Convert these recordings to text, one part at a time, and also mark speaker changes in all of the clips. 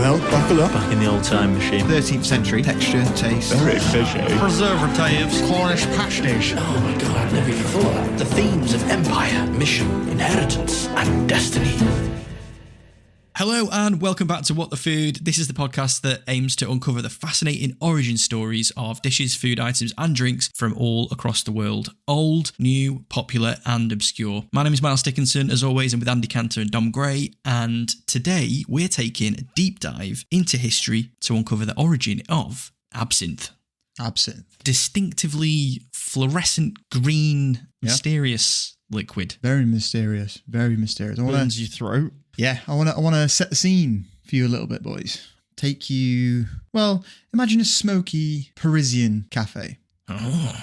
Speaker 1: Well, buckle up.
Speaker 2: Back in the old time machine.
Speaker 1: 13th century. Texture, taste.
Speaker 2: Very fishy.
Speaker 3: Preservatives.
Speaker 1: Cornish pasties.
Speaker 4: Oh my god, I've never even thought of that. The themes of empire, mission, inheritance, and destiny.
Speaker 5: Hello and welcome back to What the Food. This is the podcast that aims to uncover the fascinating origin stories of dishes, food items and drinks from all across the world. Old, new, popular and obscure. My name is Miles Dickinson, as always, and with Andy Cantor and Dom Gray. And today we're taking a deep dive into history to uncover the origin of absinthe.
Speaker 1: Absinthe.
Speaker 5: Distinctively fluorescent green, mysterious liquid.
Speaker 1: Very mysterious. Very mysterious.
Speaker 2: Burns your throat.
Speaker 1: Yeah, I want to set the scene for you a little bit, boys. Take you, well, imagine a smoky Parisian cafe.
Speaker 5: Oh.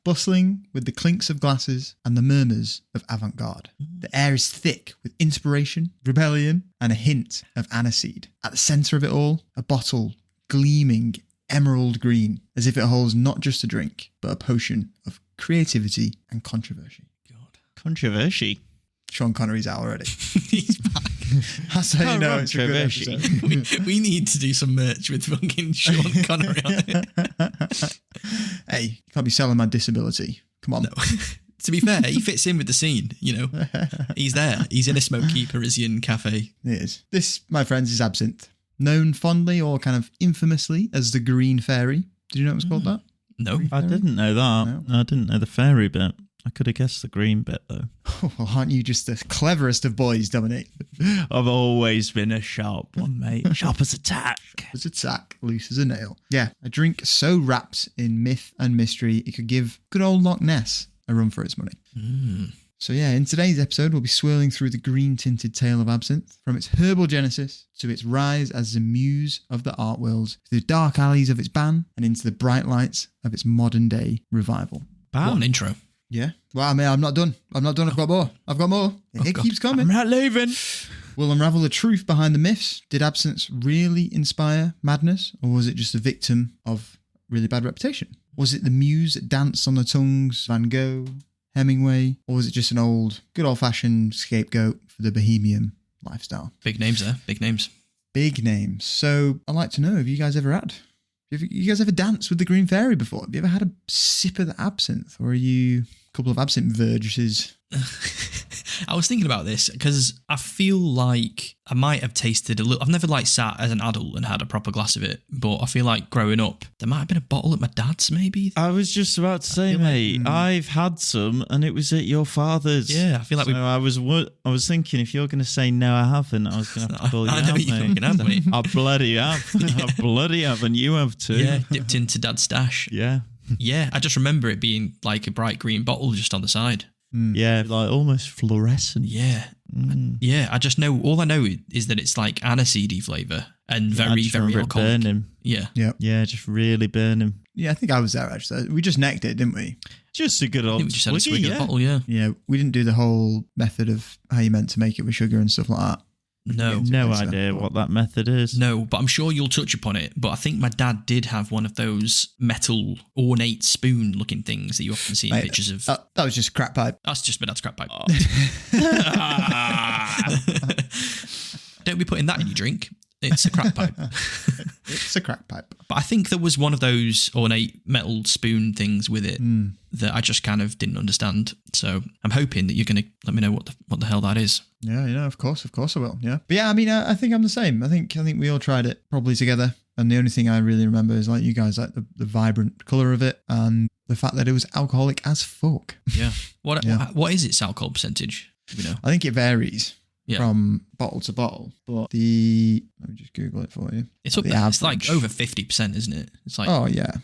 Speaker 1: Bustling with the clinks of glasses and the murmurs of avant-garde. The air is thick with inspiration, rebellion, and a hint of aniseed. At the centre of it all, a bottle gleaming emerald green, as if it holds not just a drink, but a potion of creativity and controversy.
Speaker 5: God.
Speaker 2: Controversy.
Speaker 1: Sean Connery's out already.
Speaker 5: He's back.
Speaker 1: That's how you know it's a good episode.
Speaker 5: we need to do some merch with fucking Sean Connery on it.
Speaker 1: Hey, you can't be selling my disability. Come on.
Speaker 5: No. To be fair, he fits in with the scene, you know. He's there. He's in a smoky Parisian cafe.
Speaker 1: It is. This, my friends, is absinthe. Known fondly or kind of infamously as the Green Fairy. Did you know it was called that?
Speaker 5: No.
Speaker 2: I didn't know that. No. I didn't know the fairy bit. I could have guessed the green bit, though.
Speaker 1: Oh, well, aren't you just the cleverest of boys, Dominic?
Speaker 2: I've always been a sharp one, mate. Sharp as a tack.
Speaker 1: As a tack, loose as a nail. Yeah, a drink so wrapped in myth and mystery, it could give good old Loch Ness a run for its money. So yeah, in today's episode, we'll be swirling through the green-tinted tale of absinthe, from its herbal genesis to its rise as the muse of the art world, to the dark alleys of its ban, and into the bright lights of its modern-day revival.
Speaker 5: What an intro.
Speaker 1: Yeah. Well, I mean, I'm not done. I've got more. It keeps coming.
Speaker 2: I'm not leaving.
Speaker 1: We'll unravel the truth behind the myths. Did absinthe really inspire madness, or was it just a victim of really bad reputation? Was it the muse that danced on the tongues, Van Gogh, Hemingway, or was it just an good old-fashioned scapegoat for the bohemian lifestyle?
Speaker 5: Big names there. Big names.
Speaker 1: Big names. So I'd like to know, have you guys ever danced with the Green Fairy before? Have you ever had a sip of the absinthe? Or are you a couple of absinthe verges?
Speaker 5: I was thinking about this because I feel like I might have tasted a little. I've never sat as an adult and had a proper glass of it, but I feel like growing up, there might have been a bottle at my dad's maybe.
Speaker 2: I was just about to say, mate, I've had some and it was at your father's.
Speaker 5: Yeah, I feel like
Speaker 2: I was thinking, if you're going to say no, I haven't, I was going to have to call you
Speaker 5: I know
Speaker 2: out,
Speaker 5: you
Speaker 2: mate.
Speaker 5: fucking have, mate.
Speaker 2: I bloody have. I bloody have, and you have too.
Speaker 5: Yeah, dipped into dad's stash.
Speaker 2: Yeah.
Speaker 5: Yeah, I just remember it being like a bright green bottle just on the side.
Speaker 2: Yeah, like almost fluorescent.
Speaker 5: Yeah. Yeah, all I know is that it's like aniseedy flavour and very, very alcoholic.
Speaker 2: Burning.
Speaker 5: Yeah.
Speaker 2: Yeah, just really burning.
Speaker 1: Yeah, I think I was there actually. We just necked it, didn't we?
Speaker 2: Just a good old
Speaker 5: I think we just had a
Speaker 2: swiggy,
Speaker 5: swig of the bottle, yeah.
Speaker 1: Yeah, we didn't do the whole method of how you meant to make it with sugar and stuff like that.
Speaker 2: No idea what that method is.
Speaker 5: No, but I'm sure you'll touch upon it. But I think my dad did have one of those metal ornate spoon looking things that you often see in pictures of.
Speaker 1: That was just a crack pipe.
Speaker 5: That's just my dad's crap pipe. Don't be putting that in your drink. It's a crack pipe.
Speaker 1: It's a crack pipe.
Speaker 5: But I think there was one of those ornate metal spoon things with it that I just kind of didn't understand. So I'm hoping that you're going to let me know what the hell that is.
Speaker 1: Yeah, of course I will. Yeah, but yeah, I mean, I think I'm the same. I think we all tried it probably together, and the only thing I really remember is like you guys, like the vibrant color of it and the fact that it was alcoholic as fuck.
Speaker 5: Yeah. What is its alcohol percentage? Do we know?
Speaker 1: I think it varies.
Speaker 5: Yeah.
Speaker 1: From bottle to bottle, but let me just Google it for you.
Speaker 5: It's up there. It's like over 50%, isn't it? It's like
Speaker 1: yeah.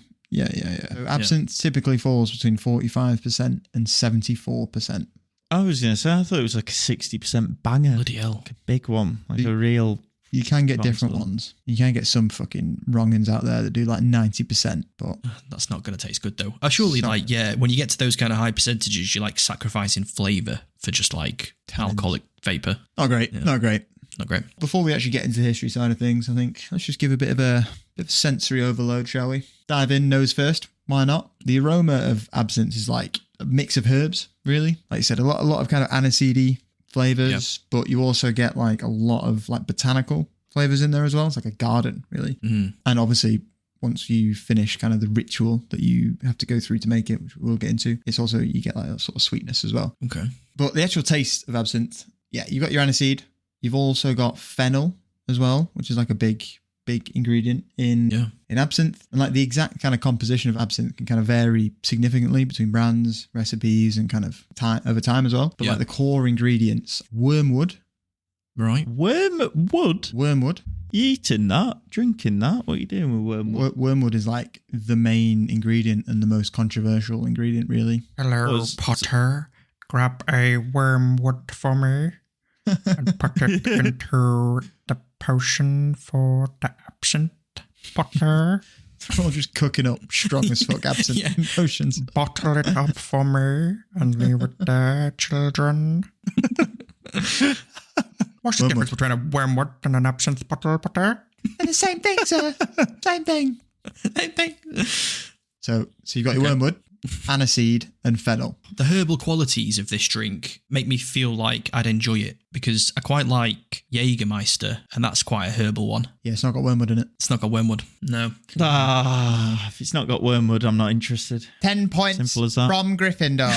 Speaker 1: So absinthe typically falls between 45% and 74%.
Speaker 2: I was going to say, I thought it was like a 60% banger.
Speaker 5: Bloody hell.
Speaker 2: Like a big one, like a real.
Speaker 1: You can get different ones. You can get some fucking wrongins out there that do like 90%, but
Speaker 5: that's not going to taste good though. Surely, when you get to those kind of high percentages, you're like sacrificing flavour for just like alcoholic vapour.
Speaker 1: Not great.
Speaker 5: Yeah.
Speaker 1: Not great.
Speaker 5: Not great.
Speaker 1: Before we actually get into the history side of things, I think let's just give a bit of a sensory overload, shall we? Dive in nose first. Why not? The aroma of absinthe is like a mix of herbs, really. Like you said, a lot of kind of aniseedy flavors, but you also get like a lot of like botanical flavors in there as well. It's like a garden, really. And obviously, once you finish kind of the ritual that you have to go through to make it, which we'll get into, it's also, you get like a sort of sweetness as well.
Speaker 5: Okay.
Speaker 1: But the actual taste of absinthe, yeah, you've got your aniseed. You've also got fennel as well, which is like a big ingredient in absinthe. And like the exact kind of composition of absinthe can kind of vary significantly between brands, recipes, and kind of over time as well. But like the core ingredients, wormwood.
Speaker 5: Right.
Speaker 2: Wormwood?
Speaker 1: Wormwood.
Speaker 2: You eating that? Drinking that? What are you doing with wormwood?
Speaker 1: Wormwood is like the main ingredient and the most controversial ingredient, really.
Speaker 3: Hello, Potter. Grab a wormwood for me and put it into the potion for the absinthe, Potter.
Speaker 1: They're all just cooking up strong as fuck absinthe potions.
Speaker 3: Bottle it up for me and leave it there, children. What's the difference between a wormwood and an absinthe bottle, Potter?
Speaker 1: And the same thing, sir. Same thing.
Speaker 5: Same thing.
Speaker 1: So you've got your wormwood, aniseed, and fennel.
Speaker 5: The herbal qualities of this drink make me feel like I'd enjoy it because I quite like Jägermeister, and that's quite a herbal one.
Speaker 1: Yeah, it's not got wormwood in it.
Speaker 5: It's not got wormwood. No.
Speaker 2: If it's not got wormwood, I'm not interested.
Speaker 1: 10 points
Speaker 2: Simple as that.
Speaker 1: from Gryffindor.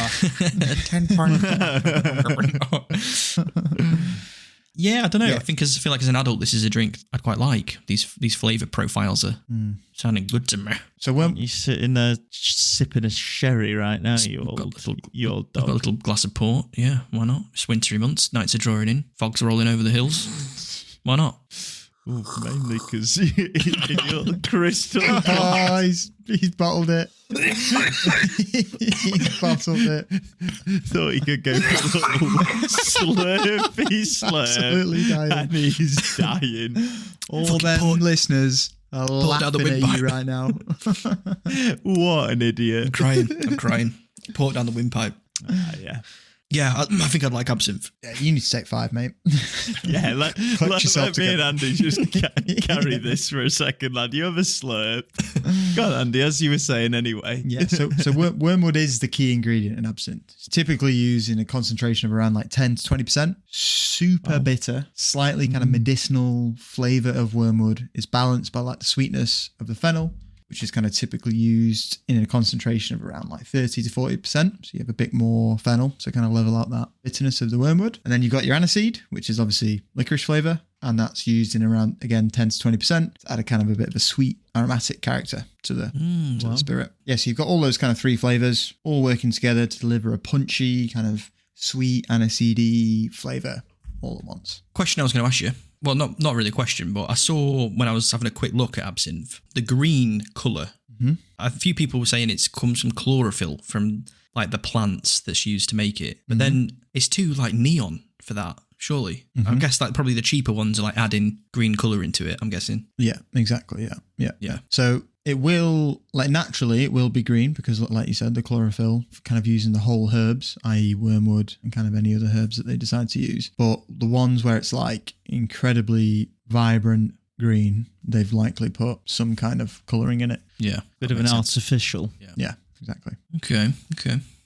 Speaker 3: 10 points.
Speaker 5: Yeah, I don't know. I feel like as an adult, this is a drink I'd quite like. These flavour profiles are sounding good to me.
Speaker 1: So
Speaker 2: you're sitting there sipping a sherry right now, you old dog.
Speaker 5: I've got a little glass of port. Yeah, why not? It's wintry months. Nights are drawing in. Fogs are rolling over the hills. Why not?
Speaker 2: Ooh, mainly because in your crystal.
Speaker 1: Oh, he's bottled it. He's bottled it.
Speaker 2: Thought he could go for a little slurpy slurp.
Speaker 1: Absolutely dying.
Speaker 2: And he's dying.
Speaker 1: All them listeners are laughing at you right now.
Speaker 2: What an idiot.
Speaker 5: I'm crying. Pour it down the windpipe.
Speaker 2: Yeah.
Speaker 5: Yeah, I think I'd like absinthe.
Speaker 1: Yeah, you need to take 5, mate.
Speaker 2: Yeah, let me and Andy just carry this for a second, lad. You have a slurp. Go on, Andy, as you were saying anyway.
Speaker 1: Yeah, so wormwood is the key ingredient in absinthe. It's typically used in a concentration of around like 10 to 20%. Super bitter, slightly kind of medicinal flavour of wormwood is balanced by like the sweetness of the fennel, which is kind of typically used in a concentration of around like 30 to 40%. So you have a bit more fennel to kind of level out that bitterness of the wormwood. And then you've got your aniseed, which is obviously licorice flavour. And that's used in around, again, 10 to 20% to add a kind of a bit of a sweet aromatic character to the spirit. Yeah, so you've got all those kind of 3 flavours all working together to deliver a punchy kind of sweet aniseedy flavour all at once.
Speaker 5: Question I was going to ask you. Well, not really a question, but I saw when I was having a quick look at absinthe, the green colour. Mm-hmm. A few people were saying it comes from chlorophyll, from like the plants that's used to make it. But then it's too like neon for that, surely. I guess like probably the cheaper ones are like adding green colour into it, I'm guessing.
Speaker 1: Yeah, exactly. Yeah. So it will, like naturally, it will be green because like you said, the chlorophyll kind of using the whole herbs, i.e. wormwood and kind of any other herbs that they decide to use. But the ones where it's like incredibly vibrant green, they've likely put some kind of colouring in it.
Speaker 5: Yeah.
Speaker 2: Bit of an artificial.
Speaker 1: Yeah, exactly.
Speaker 5: Okay.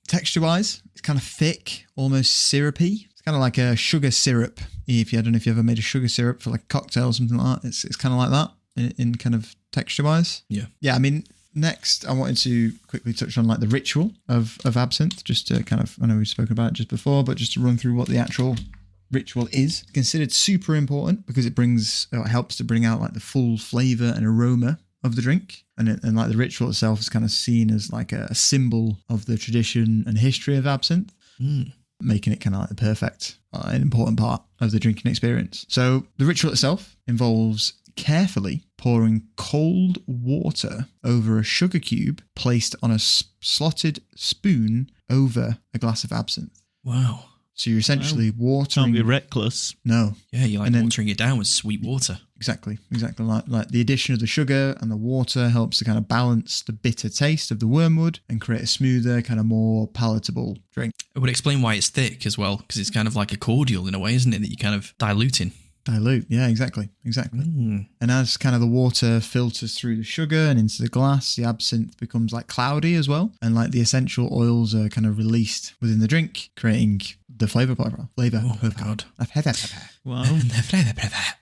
Speaker 1: Texture-wise, it's kind of thick, almost syrupy. It's kind of like a sugar syrup. I don't know if you ever made a sugar syrup for like a cocktail or something like that. It's kind of like that in kind of texture-wise. Yeah, I mean, next I wanted to quickly touch on like the ritual of absinthe, just to kind of, I know we've spoken about it just before, but just to run through what the actual ritual is. Considered super important because it helps to bring out like the full flavour and aroma of the drink, and like the ritual itself is kind of seen as like a symbol of the tradition and history of absinthe, making it kind of like the perfect and important part of the drinking experience. So the ritual itself involves carefully pouring cold water over a sugar cube placed on a slotted spoon over a glass of absinthe.
Speaker 5: Wow.
Speaker 1: So you're essentially watering...
Speaker 2: Can't be reckless.
Speaker 1: No.
Speaker 5: Yeah, you're like watering it down with sweet water.
Speaker 1: Exactly. Like the addition of the sugar and the water helps to kind of balance the bitter taste of the wormwood and create a smoother, kind of more palatable drink.
Speaker 5: It would explain why it's thick as well, because it's kind of like a cordial in a way, isn't it, that you're kind of diluting.
Speaker 1: Yeah, exactly. And as kind of the water filters through the sugar and into the glass, the absinthe becomes like cloudy as well, and like the essential oils are kind of released within the drink, creating the flavour profile.
Speaker 5: Oh God!
Speaker 2: Wow.
Speaker 5: The flavour profile.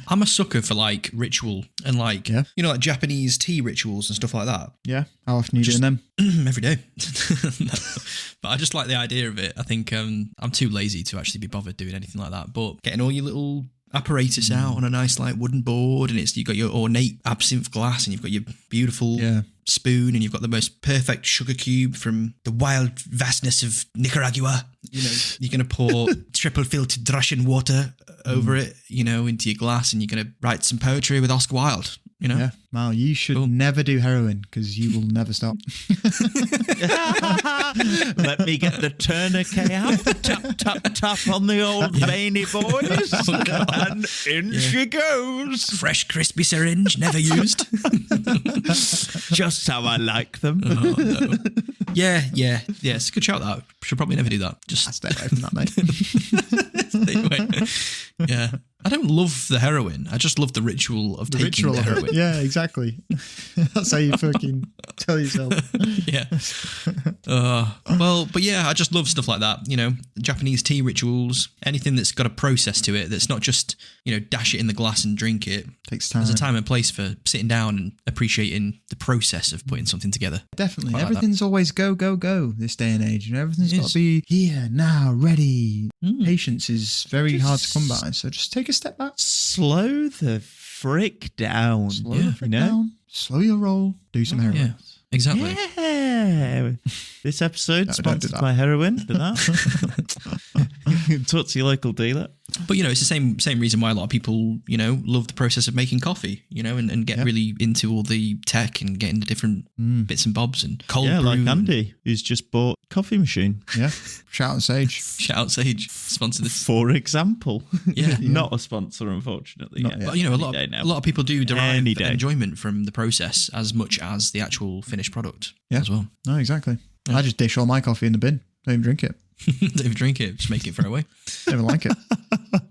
Speaker 5: I'm a sucker for like ritual and like,
Speaker 1: Yeah.
Speaker 5: you know, like Japanese tea rituals and stuff like that.
Speaker 1: Yeah. How often are you doing them?
Speaker 5: Every day. No. But I just like the idea of it. I think I'm too lazy to actually be bothered doing anything like that. But getting all your little apparatus out on a nice like wooden board, and you've got your ornate absinthe glass, and you've got your beautiful spoon, and you've got the most perfect sugar cube from the wild vastness of Nicaragua. You know, you're going to pour triple filtered Russian water over it, you know, into your glass, and you're going to write some poetry with Oscar Wilde. You know?
Speaker 1: Yeah. Mal, you should never do heroin because you will never stop.
Speaker 2: Let me get the tourniquet out. Tap, tap, tap on the old veiny boys. And in she goes.
Speaker 5: Fresh, crispy syringe, never used.
Speaker 2: Just how I like them.
Speaker 5: Oh, no. Yeah, it's a good shout that. Should probably never do that. Just
Speaker 1: Stay away from that, mate.
Speaker 5: stay away. Yeah. I don't love the heroin. I just love the ritual of taking the heroin.
Speaker 1: Yeah, exactly. That's how you fucking tell yourself.
Speaker 5: Yeah. But yeah, I just love stuff like that. You know, Japanese tea rituals, anything that's got a process to it, that's not just, you know, dash it in the glass and drink it.
Speaker 1: Takes time.
Speaker 5: There's a time and place for sitting down and appreciating the process of putting something together.
Speaker 1: Definitely.
Speaker 5: Quite like
Speaker 1: Everything's always go, go, go this day and age. You know, everything's got to be here, now, ready. Patience is very hard to come by. So just take a step back.
Speaker 2: Slow the frick down.
Speaker 1: Slow the frick down. Slow your roll. Do some heroin.
Speaker 5: Yeah, exactly.
Speaker 2: Yeah. This episode
Speaker 1: No, don't do
Speaker 2: sponsored
Speaker 1: that.
Speaker 2: by heroin. Do that. Talk to your local dealer.
Speaker 5: But, you know, it's the same reason why a lot of people, you know, love the process of making coffee, you know, and get really into all the tech and get into different bits and bobs and cold brew.
Speaker 2: Like Andy, who's just bought a coffee machine.
Speaker 1: Yeah. Shout out Sage.
Speaker 5: Shout out Sage, sponsor this.
Speaker 2: For example.
Speaker 5: Yeah.
Speaker 2: Not a sponsor, unfortunately.
Speaker 1: Not yet.
Speaker 5: But, you know, a lot of people do derive
Speaker 2: Any day.
Speaker 5: enjoyment from the process as much as the actual finished product as well.
Speaker 1: No, exactly. I just dish all my coffee in the bin. Don't even drink it.
Speaker 5: Don't even drink it, just make it throw away.
Speaker 1: Never like it.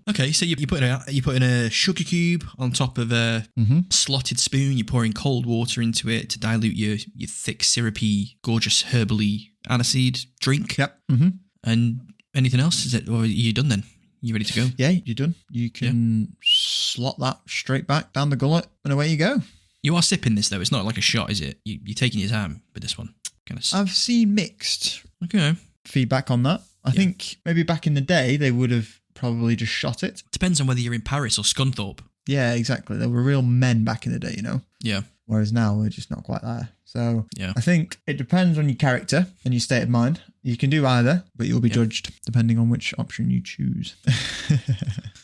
Speaker 5: Okay, so you put in a sugar cube on top of a slotted spoon. You're pouring cold water into it to dilute your thick, syrupy, gorgeous, herbally aniseed drink.
Speaker 1: Yep. Mm-hmm.
Speaker 5: And anything else? Is it, or are you done then? You ready to go?
Speaker 1: Yeah, you're done. You can slot that straight back down the gullet and away you go.
Speaker 5: You are sipping this though. It's not like a shot, is it? You're taking your time with this one. Kind of.
Speaker 1: I've seen mixed
Speaker 5: Okay.
Speaker 1: feedback on that. I think maybe back in the day they would have probably just shot it.
Speaker 5: Depends on whether you're in Paris or Scunthorpe.
Speaker 1: Yeah, exactly. They were real men back in the day, you know.
Speaker 5: Yeah.
Speaker 1: Whereas now we're just not quite there. So
Speaker 5: Yeah.
Speaker 1: I think it depends on your character and your state of mind. You can do either, but you'll be judged depending on which option you choose.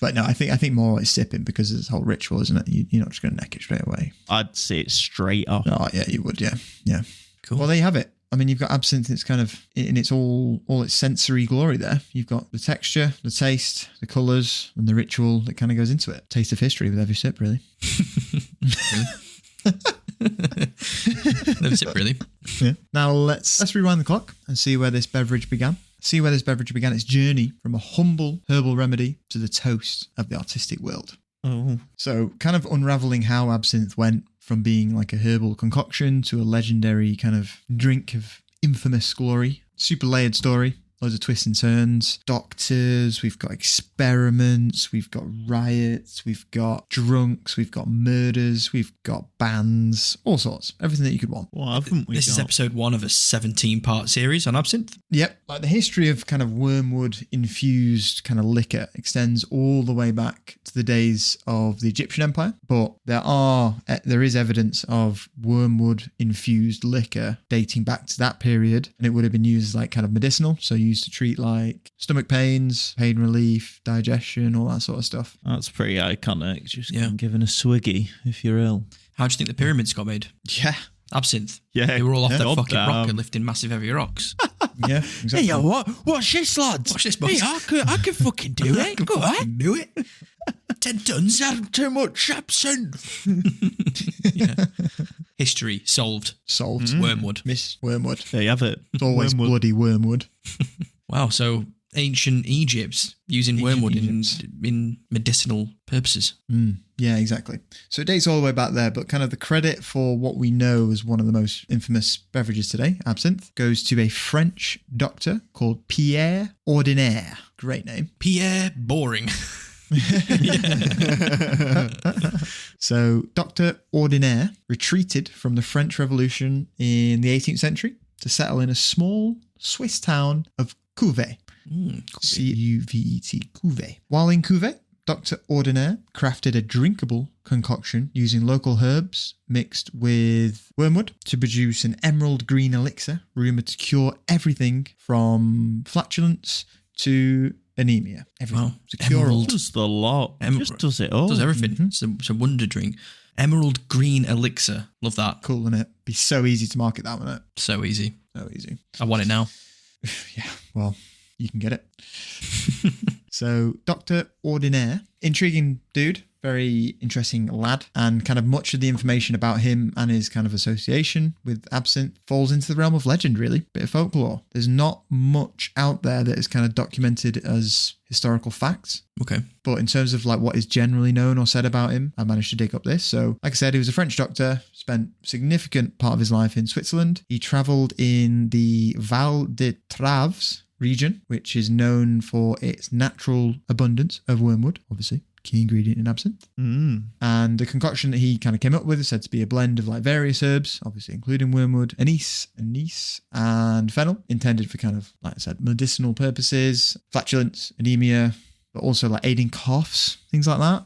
Speaker 1: But no, I think more like sipping because it's a whole ritual, isn't it? You're not just going to neck it straight away.
Speaker 2: I'd say it straight off.
Speaker 1: Oh yeah, you would. Yeah, yeah.
Speaker 5: Cool.
Speaker 1: Well, there you have it. I mean, you've got absinthe. It's kind of in its all its sensory glory. There, you've got the texture, the taste, the colours, and the ritual that kind of goes into it. Taste of history with every sip, really.
Speaker 5: Never sip, really.
Speaker 1: Yeah. Now let's rewind the clock and see where this beverage began. See where this beverage began its journey from a humble herbal remedy to the toast of the artistic world.
Speaker 2: Oh.
Speaker 1: So, kind of unraveling how absinthe went from being like a herbal concoction to a legendary kind of drink of infamous glory. Super layered story. Loads of twists and turns. Doctors, we've got experiments, we've got riots, we've got drunks, we've got murders, we've got bands, all sorts. Everything that you could want.
Speaker 2: What haven't we
Speaker 5: This is
Speaker 2: got?
Speaker 5: episode 1 of a 17-part series on absinthe.
Speaker 1: Yep. Like the history of kind of wormwood infused kind of liquor extends all the way back to the days of the Egyptian Empire. But there is evidence of wormwood infused liquor dating back to that period. And it would have been used as like kind of medicinal. So used to treat like stomach pains, pain relief, digestion, all that sort of stuff.
Speaker 2: That's pretty iconic. Just
Speaker 5: Yeah.
Speaker 2: giving a swiggy if you're ill.
Speaker 5: How do you think the pyramids got made?
Speaker 1: Yeah.
Speaker 5: Absinthe.
Speaker 2: Yeah.
Speaker 5: They were all off
Speaker 2: Yeah.
Speaker 5: that
Speaker 2: God
Speaker 5: fucking rock
Speaker 2: damn.
Speaker 5: and lifting massive heavy rocks.
Speaker 1: Yeah, exactly.
Speaker 2: Watch this, lads.
Speaker 5: Watch this, boys.
Speaker 2: I can fucking do it. Go on.
Speaker 5: Do it. 10 tons.
Speaker 2: Too much absinthe.
Speaker 5: Yeah. History solved.
Speaker 1: Solved.
Speaker 5: Wormwood.
Speaker 1: Miss Wormwood.
Speaker 2: There you have it.
Speaker 1: It's always
Speaker 2: Wormwood.
Speaker 1: bloody wormwood.
Speaker 5: Wow. So ancient Egypt using wormwood
Speaker 1: Egypt.
Speaker 5: in medicinal purposes.
Speaker 1: Yeah, exactly. So it dates all the way back there, but kind of the credit for what we know as one of the most infamous beverages today, absinthe, goes to a French doctor called Pierre Ordinaire. Great name.
Speaker 5: Pierre Boring.
Speaker 1: So Dr. Ordinaire retreated from the French Revolution in the 18th century to settle in a small Swiss town of Couvet. Couvet. Couvet. While in Couvet, Dr. Ordinaire crafted a drinkable concoction using local herbs mixed with wormwood to produce an emerald green elixir rumoured to cure everything from flatulence to anemia. Everything.
Speaker 5: Wow.
Speaker 1: To cure all.
Speaker 2: Just the lot. Just does it all.
Speaker 5: Does everything. It's a wonder drink. Emerald green elixir. Love that.
Speaker 1: Cool, isn't it? Be so easy to market that one out.
Speaker 5: So easy.
Speaker 1: So easy.
Speaker 5: I want it now.
Speaker 1: Yeah, well, you can get it. So, Dr. Ordinaire, intriguing dude, very interesting lad, and kind of much of the information about him and his kind of association with absinthe falls into the realm of legend, really. Bit of folklore. There's not much out there that is kind of documented as historical facts.
Speaker 5: Okay.
Speaker 1: But in terms of like what is generally known or said about him, I managed to dig up this. So, like I said, he was a French doctor, spent significant part of his life in Switzerland. He travelled in the Val de Traves region, which is known for its natural abundance of wormwood, obviously key ingredient in absinthe. And the concoction that he kind of came up with is said to be a blend of like various herbs, obviously including wormwood, anise, and fennel, intended for kind of, like I said, medicinal purposes, flatulence, anemia, but also like aiding coughs, things like that.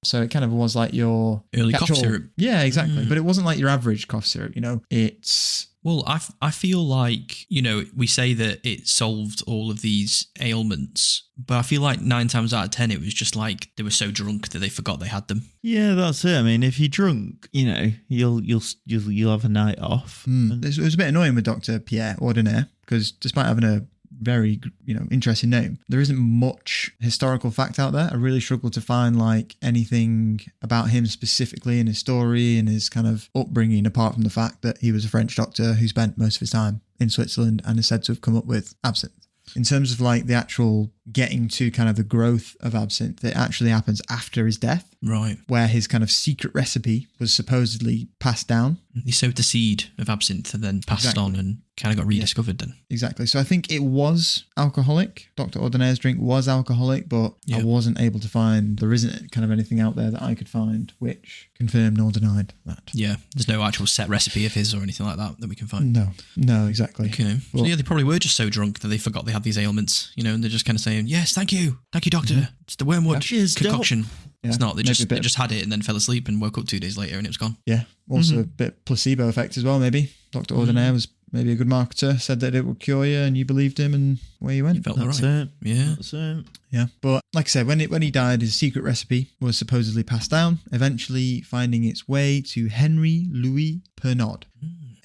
Speaker 1: So it kind of was like your
Speaker 5: early cough syrup.
Speaker 1: Yeah, exactly. But it wasn't like your average cough syrup, you know. It's...
Speaker 5: Well, I feel like, you know, we say that it solved all of these ailments, but I feel like 9 times out of 10, it was just like they were so drunk that they forgot they had them.
Speaker 2: Yeah, that's it. I mean, if you're drunk, you know, you'll have a night off.
Speaker 1: It was a bit annoying with Dr. Pierre Ordinaire because despite having a very, you know, interesting name, there isn't much historical fact out there. I really struggled to find like anything about him specifically in his story and his kind of upbringing, apart from the fact that he was a French doctor who spent most of his time in Switzerland and is said to have come up with absinthe. In terms of like the actual getting to kind of the growth of absinthe, it actually happens after his death.
Speaker 5: Right.
Speaker 1: Where his kind of secret recipe was supposedly passed down.
Speaker 5: He sowed the seed of absinthe and then passed on and kind of got rediscovered then.
Speaker 1: Exactly. So I think it was alcoholic. Dr. Ordinaire's drink was alcoholic, but I wasn't able to find, there isn't kind of anything out there that I could find which confirmed nor denied that.
Speaker 5: Yeah. There's no actual set recipe of his or anything like that we can find.
Speaker 1: No, exactly.
Speaker 5: Okay.
Speaker 1: Well,
Speaker 5: so yeah, they probably were just so drunk that they forgot they had these ailments, you know, and they're just kind of saying, yes, thank you, doctor. It's the wormwood concoction.
Speaker 1: Yeah.
Speaker 5: It's not. They just had it and then fell asleep and woke up 2 days later and it was gone.
Speaker 1: Yeah. Also a bit placebo effect as well, maybe. Dr. Ordinaire was maybe a good marketer, said that it would cure you and you believed him and away you went.
Speaker 5: You felt
Speaker 2: That's
Speaker 5: right.
Speaker 2: it.
Speaker 5: Yeah.
Speaker 2: That's it.
Speaker 1: Yeah. But like I said, when he died, his secret recipe was supposedly passed down, eventually finding its way to Henry Louis Pernod.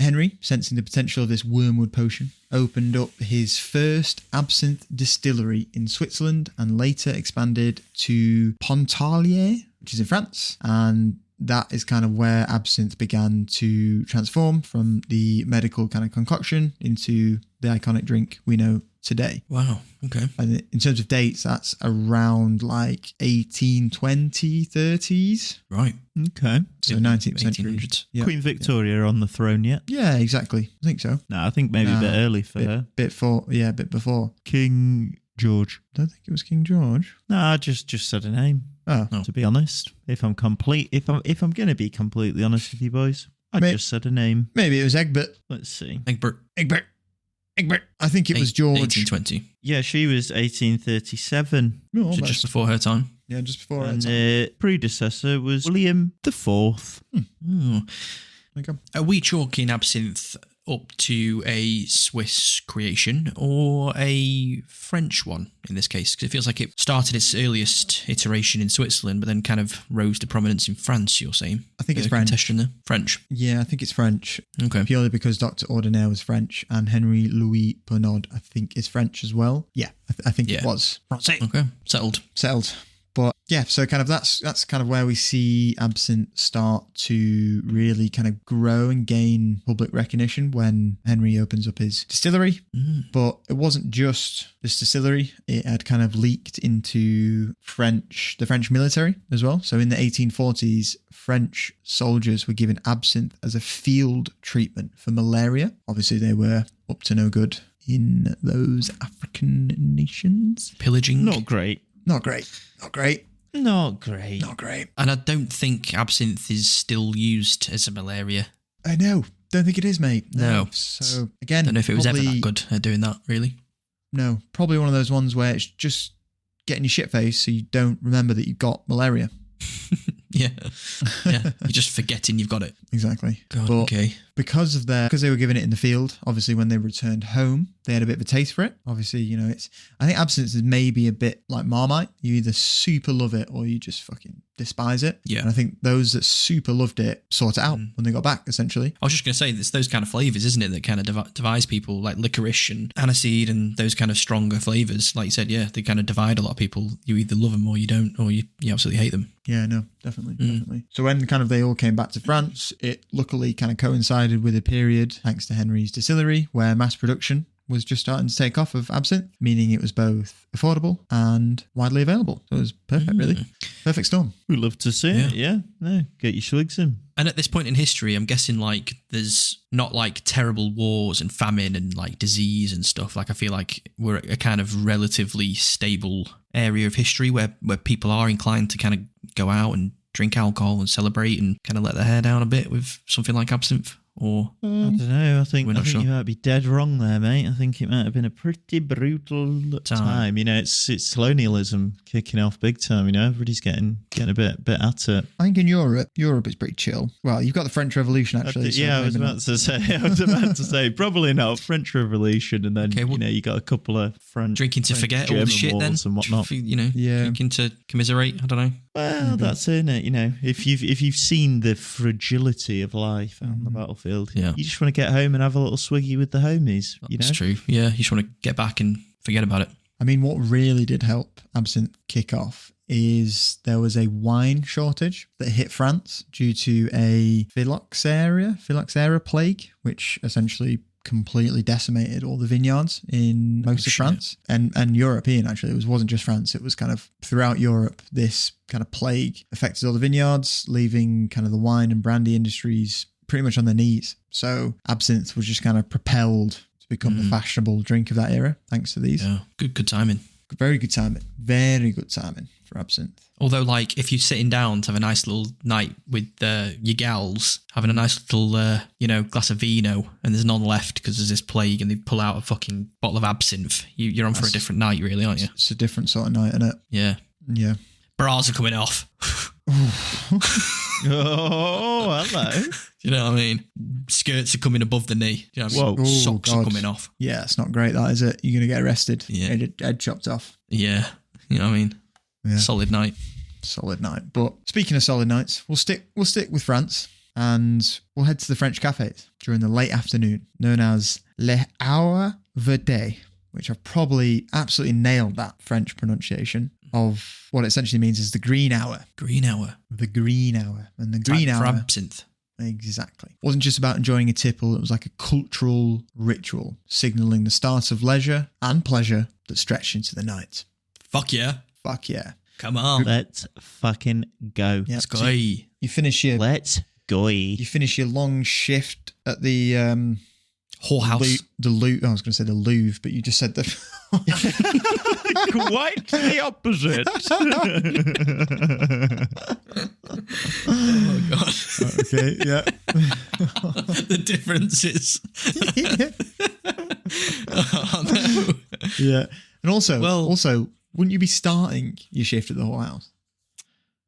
Speaker 1: Henry, sensing the potential of this wormwood potion, opened up his first absinthe distillery in Switzerland and later expanded to Pontarlier, which is in France. And that is kind of where absinthe began to transform from the medical kind of concoction into the iconic drink we know today.
Speaker 5: Wow. Okay.
Speaker 1: And in terms of dates, that's around like 1820, 30s.
Speaker 5: Right.
Speaker 2: Okay.
Speaker 1: So 19th century.
Speaker 5: 1800s.
Speaker 1: Yeah.
Speaker 2: Queen Victoria on the throne yet?
Speaker 1: Yeah, exactly. I think so.
Speaker 2: No, I think maybe a bit early for her.
Speaker 1: Bit before.
Speaker 2: King George.
Speaker 1: I don't think it was King George.
Speaker 2: No, I just said a name.
Speaker 1: Oh.
Speaker 2: To be honest, if I'm going to be completely honest with you boys, I just said a name.
Speaker 1: Maybe it was Egbert.
Speaker 2: Let's see.
Speaker 5: Egbert.
Speaker 1: I think it was George.
Speaker 5: 1820.
Speaker 2: Yeah, she was 1837.
Speaker 1: No,
Speaker 5: So just before her time.
Speaker 1: Yeah, just before her
Speaker 2: And
Speaker 1: time.
Speaker 2: predecessor was William IV.
Speaker 5: Oh.
Speaker 1: Okay.
Speaker 5: Are we chalking absinthe up to a Swiss creation or a French one in this case? Because it feels like it started its earliest iteration in Switzerland, but then kind of rose to prominence in France, you're saying?
Speaker 1: I think it's French.
Speaker 5: Contestation there. French.
Speaker 1: Yeah, I think it's French.
Speaker 5: Okay.
Speaker 1: Purely because Dr. Ordinaire was French and Henry Louis Pernod, I think, is French as well. Yeah, I think it was.
Speaker 5: Okay. Settled.
Speaker 1: But yeah, so kind of that's kind of where we see absinthe start to really kind of grow and gain public recognition when Henry opens up his distillery. But it wasn't just this distillery. It had kind of leaked into the French military as well. So in the 1840s, French soldiers were given absinthe as a field treatment for malaria. Obviously, they were up to no good in those African nations.
Speaker 5: Pillaging.
Speaker 2: Not great.
Speaker 1: Not great. Not great.
Speaker 2: Not great.
Speaker 1: Not great.
Speaker 5: And I don't think absinthe is still used as a malaria.
Speaker 1: I know. Don't think it is, mate.
Speaker 5: No.
Speaker 1: So, again,
Speaker 5: Don't know if it was ever
Speaker 1: probably-
Speaker 5: that good at doing that, really.
Speaker 1: No. Probably one of those ones where it's just getting your shit face so you don't remember that you've got malaria.
Speaker 5: Yeah. You're just forgetting you've got it.
Speaker 1: Exactly.
Speaker 5: God,
Speaker 1: But
Speaker 5: okay.
Speaker 1: because they were giving it in the field, obviously when they returned home, they had a bit of a taste for it. Obviously, I think absinthe is maybe a bit like Marmite. You either super love it or you just fucking despise it.
Speaker 5: Yeah.
Speaker 1: And I think those that super loved it sort it out when they got back, essentially.
Speaker 5: I was just going to say, it's those kind of flavours, isn't it, that kind of divides people, like licorice and aniseed and those kind of stronger flavours. Like you said, yeah, they kind of divide a lot of people. You either love them or you don't, or you absolutely hate them.
Speaker 1: Yeah, no, definitely. So when kind of they all came back to France, it luckily kind of coincided with a period, thanks to Henry's distillery, where mass production was just starting to take off of absinthe, meaning it was both affordable and widely available. So it was perfect, really. Perfect storm.
Speaker 2: We love to see it, yeah. No, get your swigs in.
Speaker 5: And at this point in history, I'm guessing like there's not like terrible wars and famine and like disease and stuff. Like I feel like we're at a kind of relatively stable area of history where people are inclined to kind of go out and drink alcohol and celebrate and kind of let their hair down a bit with something like absinthe. Or
Speaker 2: I don't know. I think
Speaker 5: sure.
Speaker 2: you might be dead wrong there, mate. I think it might have been a pretty brutal time. It's colonialism kicking off big time. Everybody's getting a bit at it.
Speaker 1: I think in Europe is pretty chill. Well, you've got the French Revolution, actually.
Speaker 2: I was about to say probably not French Revolution, and then you got a couple of French
Speaker 5: drinking to forget
Speaker 2: German
Speaker 5: all the shit then
Speaker 2: wars and whatnot.
Speaker 5: Drinking to commiserate. I don't know.
Speaker 2: Well, that's it, isn't it? If you've seen the fragility of life out on the battlefield,
Speaker 5: Yeah.
Speaker 2: you just want to get home and have a little swiggy with the homies.
Speaker 5: That's true. Yeah, you just want to get back and forget about it.
Speaker 1: I mean, what really did help absinthe kick off is there was a wine shortage that hit France due to a phylloxera plague, which essentially completely decimated all the vineyards in most of France and European, actually. It wasn't just France. It was kind of throughout Europe. This kind of plague affected all the vineyards, leaving kind of the wine and brandy industries pretty much on their knees. So absinthe was just kind of propelled to become the fashionable drink of that era, thanks to these.
Speaker 5: Yeah, good timing.
Speaker 1: Very good timing. Very good timing for absinthe.
Speaker 5: Although, like, if you're sitting down to have a nice little night with your gals, having a nice little, glass of vino, and there's none left because there's this plague, and they pull out a fucking bottle of absinthe, you're on for a different night, really, aren't you?
Speaker 1: It's a different sort of night, isn't it?
Speaker 5: Yeah.
Speaker 1: Yeah.
Speaker 5: Bras are coming off.
Speaker 2: Oh, hello.
Speaker 5: You know what I mean? Skirts are coming above the knee. You know what I mean?
Speaker 2: Whoa.
Speaker 5: Socks
Speaker 1: God.
Speaker 5: are coming off.
Speaker 1: Yeah, it's not great, that, is it? You're going to get arrested.
Speaker 5: Yeah.
Speaker 1: Head chopped off.
Speaker 5: Yeah. You know what I mean?
Speaker 1: Yeah.
Speaker 5: Solid night.
Speaker 1: Solid night. But speaking of solid nights, we'll stick with France and we'll head to the French cafes during the late afternoon, known as Les Hours Vertes, which I've probably absolutely nailed that French pronunciation of what it essentially means is the green hour.
Speaker 5: Green hour.
Speaker 1: The green hour. And the green
Speaker 5: Time for
Speaker 1: hour.
Speaker 5: absinthe.
Speaker 1: Exactly. It wasn't just about enjoying a tipple, it was like a cultural ritual, signalling the start of leisure and pleasure that stretched into the night.
Speaker 5: Fuck yeah.
Speaker 1: Fuck yeah.
Speaker 5: Come on.
Speaker 2: Let's fucking go.
Speaker 1: Yeah.
Speaker 5: Let's go.
Speaker 1: You finish your long shift at the
Speaker 5: Whorehouse.
Speaker 1: the Louvre. I was going to say the Louvre, but you just said the
Speaker 2: Quite the opposite.
Speaker 5: Oh, God.
Speaker 1: Okay, yeah.
Speaker 5: The differences. Oh, no.
Speaker 1: Yeah. And also, wouldn't you be starting your shift at the whorehouse?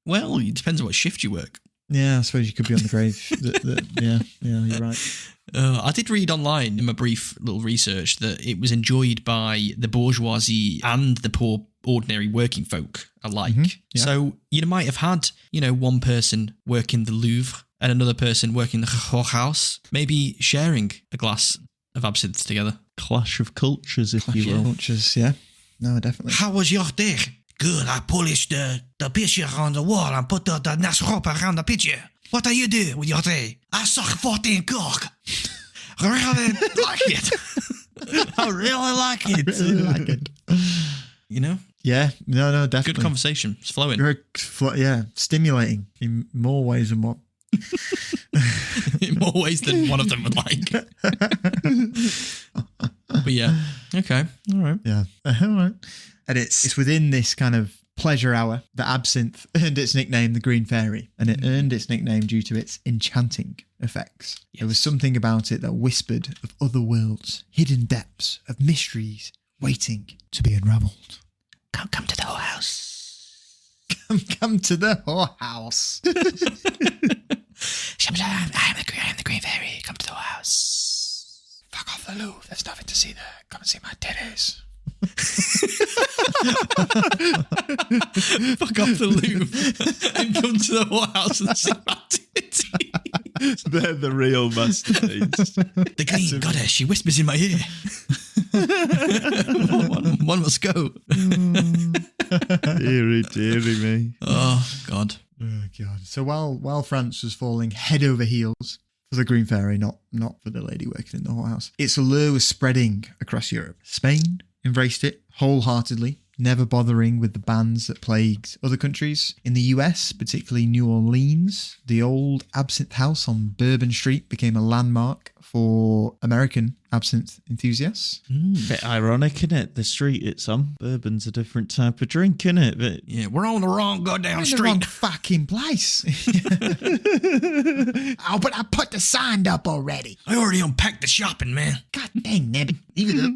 Speaker 5: Well, it depends on what shift you work.
Speaker 1: Yeah, I suppose you could be on the grave. Yeah, you're right.
Speaker 5: I did read online in my brief little research that it was enjoyed by the bourgeoisie and the poor, ordinary working folk alike.
Speaker 1: yeah.
Speaker 5: So you might have had, one person working the Louvre and another person working the whorehouse, maybe sharing a glass of absinthe together.
Speaker 2: Clash of cultures, if you will.
Speaker 1: Cultures, yeah. No, definitely.
Speaker 4: How was your day? Good. I polished the picture on the wall and put the nice rope around the picture. What are you doing with your day? I suck 14 cock. Really like it. I really like it.
Speaker 1: Really like it. Yeah, no, definitely.
Speaker 5: Good conversation. It's flowing.
Speaker 1: Yeah, stimulating in more ways than what.
Speaker 5: In more ways than one of them would like. But yeah. Okay. All right.
Speaker 1: Yeah. All right. And it's within this kind of pleasure hour, the absinthe earned its nickname the Green Fairy, and it earned its nickname due to its enchanting effects. There was something about it that whispered of other worlds, hidden depths of mysteries waiting to be unravelled.
Speaker 4: Come to the whole house.
Speaker 1: Come to the whorehouse.
Speaker 4: I'm the Green Fairy. Come to the whole house. Fuck off the Louvre. There's nothing to see there. Come and see my titties.
Speaker 5: Fuck off the Louvre and come to the whorehouse and see my titties.
Speaker 2: They're the real masterpiece.
Speaker 5: The green goddess, she whispers in my ear. one must go.
Speaker 2: Deary me.
Speaker 5: Oh, God.
Speaker 1: Oh, God. So while France was falling head over heels for the Green Fairy, not for the lady working in the whorehouse, its allure was spreading across Europe. Spain embraced it wholeheartedly, never bothering with the bans that plagued other countries. In the US, particularly New Orleans, the old Absinthe house on Bourbon Street became a landmark for American absinthe enthusiasts.
Speaker 2: Bit ironic, innit? The street it's on. Bourbon's a different type of drink, innit? But
Speaker 5: Yeah, we're on the wrong goddamn
Speaker 1: In the
Speaker 5: street.
Speaker 1: wrong fucking place.
Speaker 4: Oh, but I put the sign up already.
Speaker 5: I already unpacked the shopping, man.
Speaker 4: God dang, Nebby. Leave it up.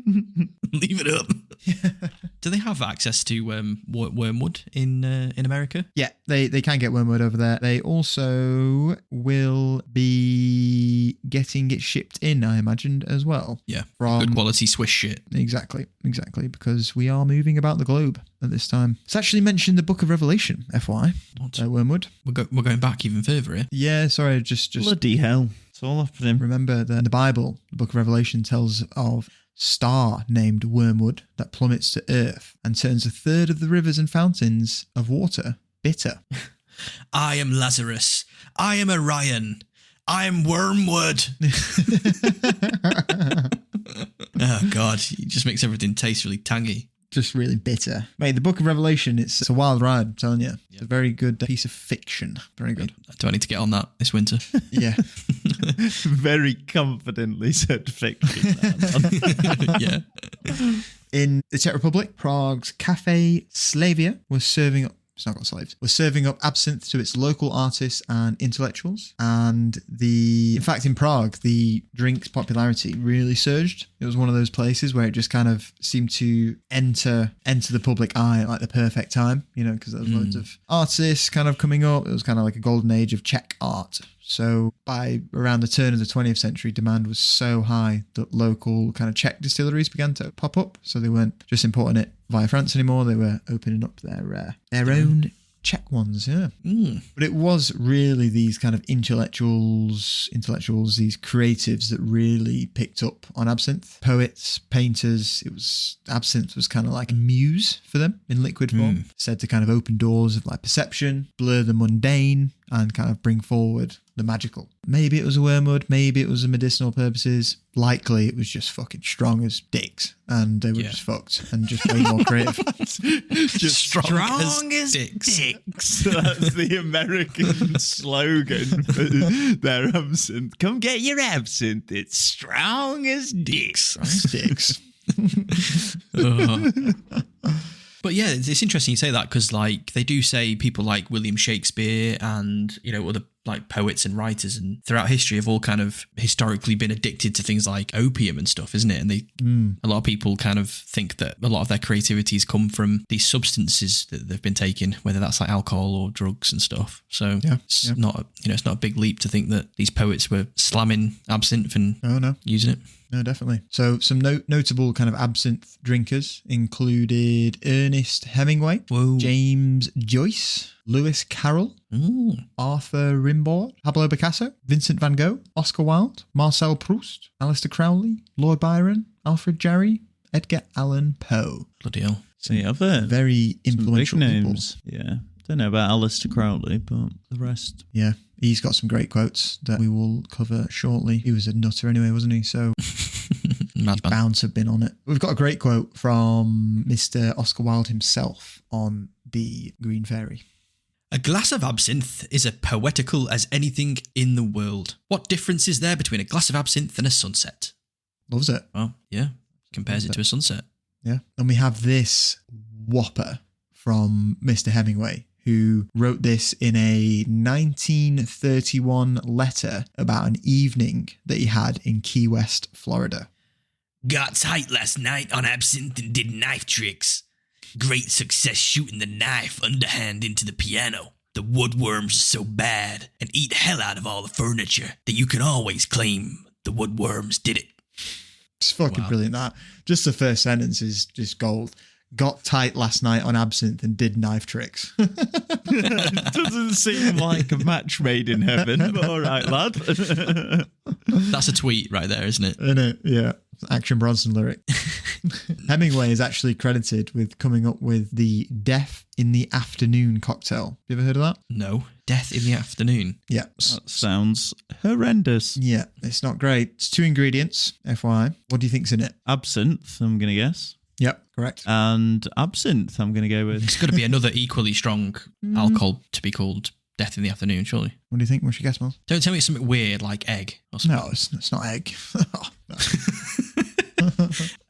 Speaker 5: Leave it up. Do they have access to wormwood in America?
Speaker 1: Yeah, they can get wormwood over there. They also will be getting it shipped in, I imagined, as well.
Speaker 5: Yeah,
Speaker 1: From
Speaker 5: good quality Swiss shit.
Speaker 1: Exactly, because we are moving about the globe at this time. It's actually mentioned in the Book of Revelation, FY.
Speaker 5: What?
Speaker 1: Wormwood.
Speaker 5: We're going back even further here.
Speaker 1: Yeah, sorry, just
Speaker 2: bloody hell. It's all happening.
Speaker 1: remember that in the Bible, the Book of Revelation tells of star named Wormwood that plummets to earth and turns a third of the rivers and fountains of water bitter.
Speaker 5: I am Lazarus. I am Orion. I am Wormwood. Oh, God. It just makes everything taste really tangy.
Speaker 1: Just really bitter. Mate, the Book of Revelation, it's a wild ride, I'm telling you. It's a very good piece of fiction. Very good.
Speaker 5: Do I need to get on that this winter?
Speaker 1: Yeah.
Speaker 2: Very confidently said fiction.
Speaker 5: Yeah.
Speaker 1: In the Czech Republic, Prague's Café Slavia was serving up it's not got slaves. Was serving up absinthe to its local artists and intellectuals. And in fact, in Prague, the drink's popularity really surged. It was one of those places where it just kind of seemed to enter the public eye at like the perfect time, because there was loads of artists kind of coming up. It was kind of like a golden age of Czech art. So by around the turn of the 20th century, demand was so high that local kind of Czech distilleries began to pop up. So they weren't just importing it via France anymore. They were opening up their own Czech ones, yeah. But it was really these kind of intellectuals, these creatives that really picked up on absinthe. Poets, painters, absinthe was kind of like a muse for them in liquid form. Said to kind of open doors of like perception, blur the mundane, and kind of bring forward the magical. Maybe it was a wormwood, maybe it was a medicinal purposes. Likely it was just fucking strong as dicks, and they were just fucked and just way more creative.
Speaker 2: Just
Speaker 5: strong as dicks.
Speaker 2: That's the American slogan for their absinthe. Come get your absinthe. It's strong as dicks.
Speaker 1: Dicks.
Speaker 5: But yeah, it's interesting you say that because like they do say people like William Shakespeare and other like poets and writers and throughout history have all kind of historically been addicted to things like opium and stuff, isn't it? And a lot of people kind of think that a lot of their creativities come from these substances that they've been taking, whether that's like alcohol or drugs and stuff. So it's not it's not a big leap to think that these poets were slamming absinthe and using it.
Speaker 1: No, definitely. So some notable kind of absinthe drinkers included Ernest Hemingway, James Joyce, Lewis Carroll, Arthur Rimbaud, Pablo Picasso, Vincent van Gogh, Oscar Wilde, Marcel Proust, Aleister Crowley, Lord Byron, Alfred Jarry, Edgar Allan Poe.
Speaker 5: Bloody hell.
Speaker 2: So you have it.
Speaker 1: Very influential
Speaker 2: big
Speaker 1: people.
Speaker 2: names. Yeah. Don't know about Aleister Crowley, but the rest.
Speaker 1: Yeah. He's got some great quotes that we will cover shortly. He was a nutter anyway, wasn't he? So bound to have been on it. We've got a great quote from Mr. Oscar Wilde himself on the Green Fairy.
Speaker 5: A glass of absinthe is as poetical as anything in the world. What difference is there between a glass of absinthe and a sunset?
Speaker 1: Loves it.
Speaker 5: Well, yeah. Compares it to a sunset.
Speaker 1: Yeah. And we have this whopper from Mr. Hemingway, who wrote this in a 1931 letter about an evening that he had in Key West, Florida.
Speaker 4: Got tight last night on absinthe and did knife tricks. Great success shooting the knife underhand into the piano. The woodworms are so bad and eat hell out of all the furniture that you can always claim the woodworms did it.
Speaker 1: It's fucking brilliant, that. Just the first sentence is just gold. Got tight last night on absinthe and did knife tricks.
Speaker 2: Doesn't seem like a match made in heaven, but all right, lad.
Speaker 5: That's a tweet right there, isn't it?
Speaker 1: Isn't it? Yeah. Action Bronson lyric. Hemingway is actually credited with coming up with the Death in the Afternoon cocktail. You ever heard of that?
Speaker 5: No. Death in the Afternoon.
Speaker 1: Yeah.
Speaker 2: That sounds horrendous.
Speaker 1: Yeah, it's not great. It's 2 ingredients, FYI. What do you think's in it?
Speaker 2: Absinthe, I'm going to guess.
Speaker 1: Yep, correct.
Speaker 2: And absinthe, I'm going to go with.
Speaker 5: It's got to be another equally strong alcohol to be called Death in the Afternoon, surely.
Speaker 1: What do you think? What's your guess, Miles?
Speaker 5: Don't tell me it's something weird like egg or something.
Speaker 1: No, it's not egg. No.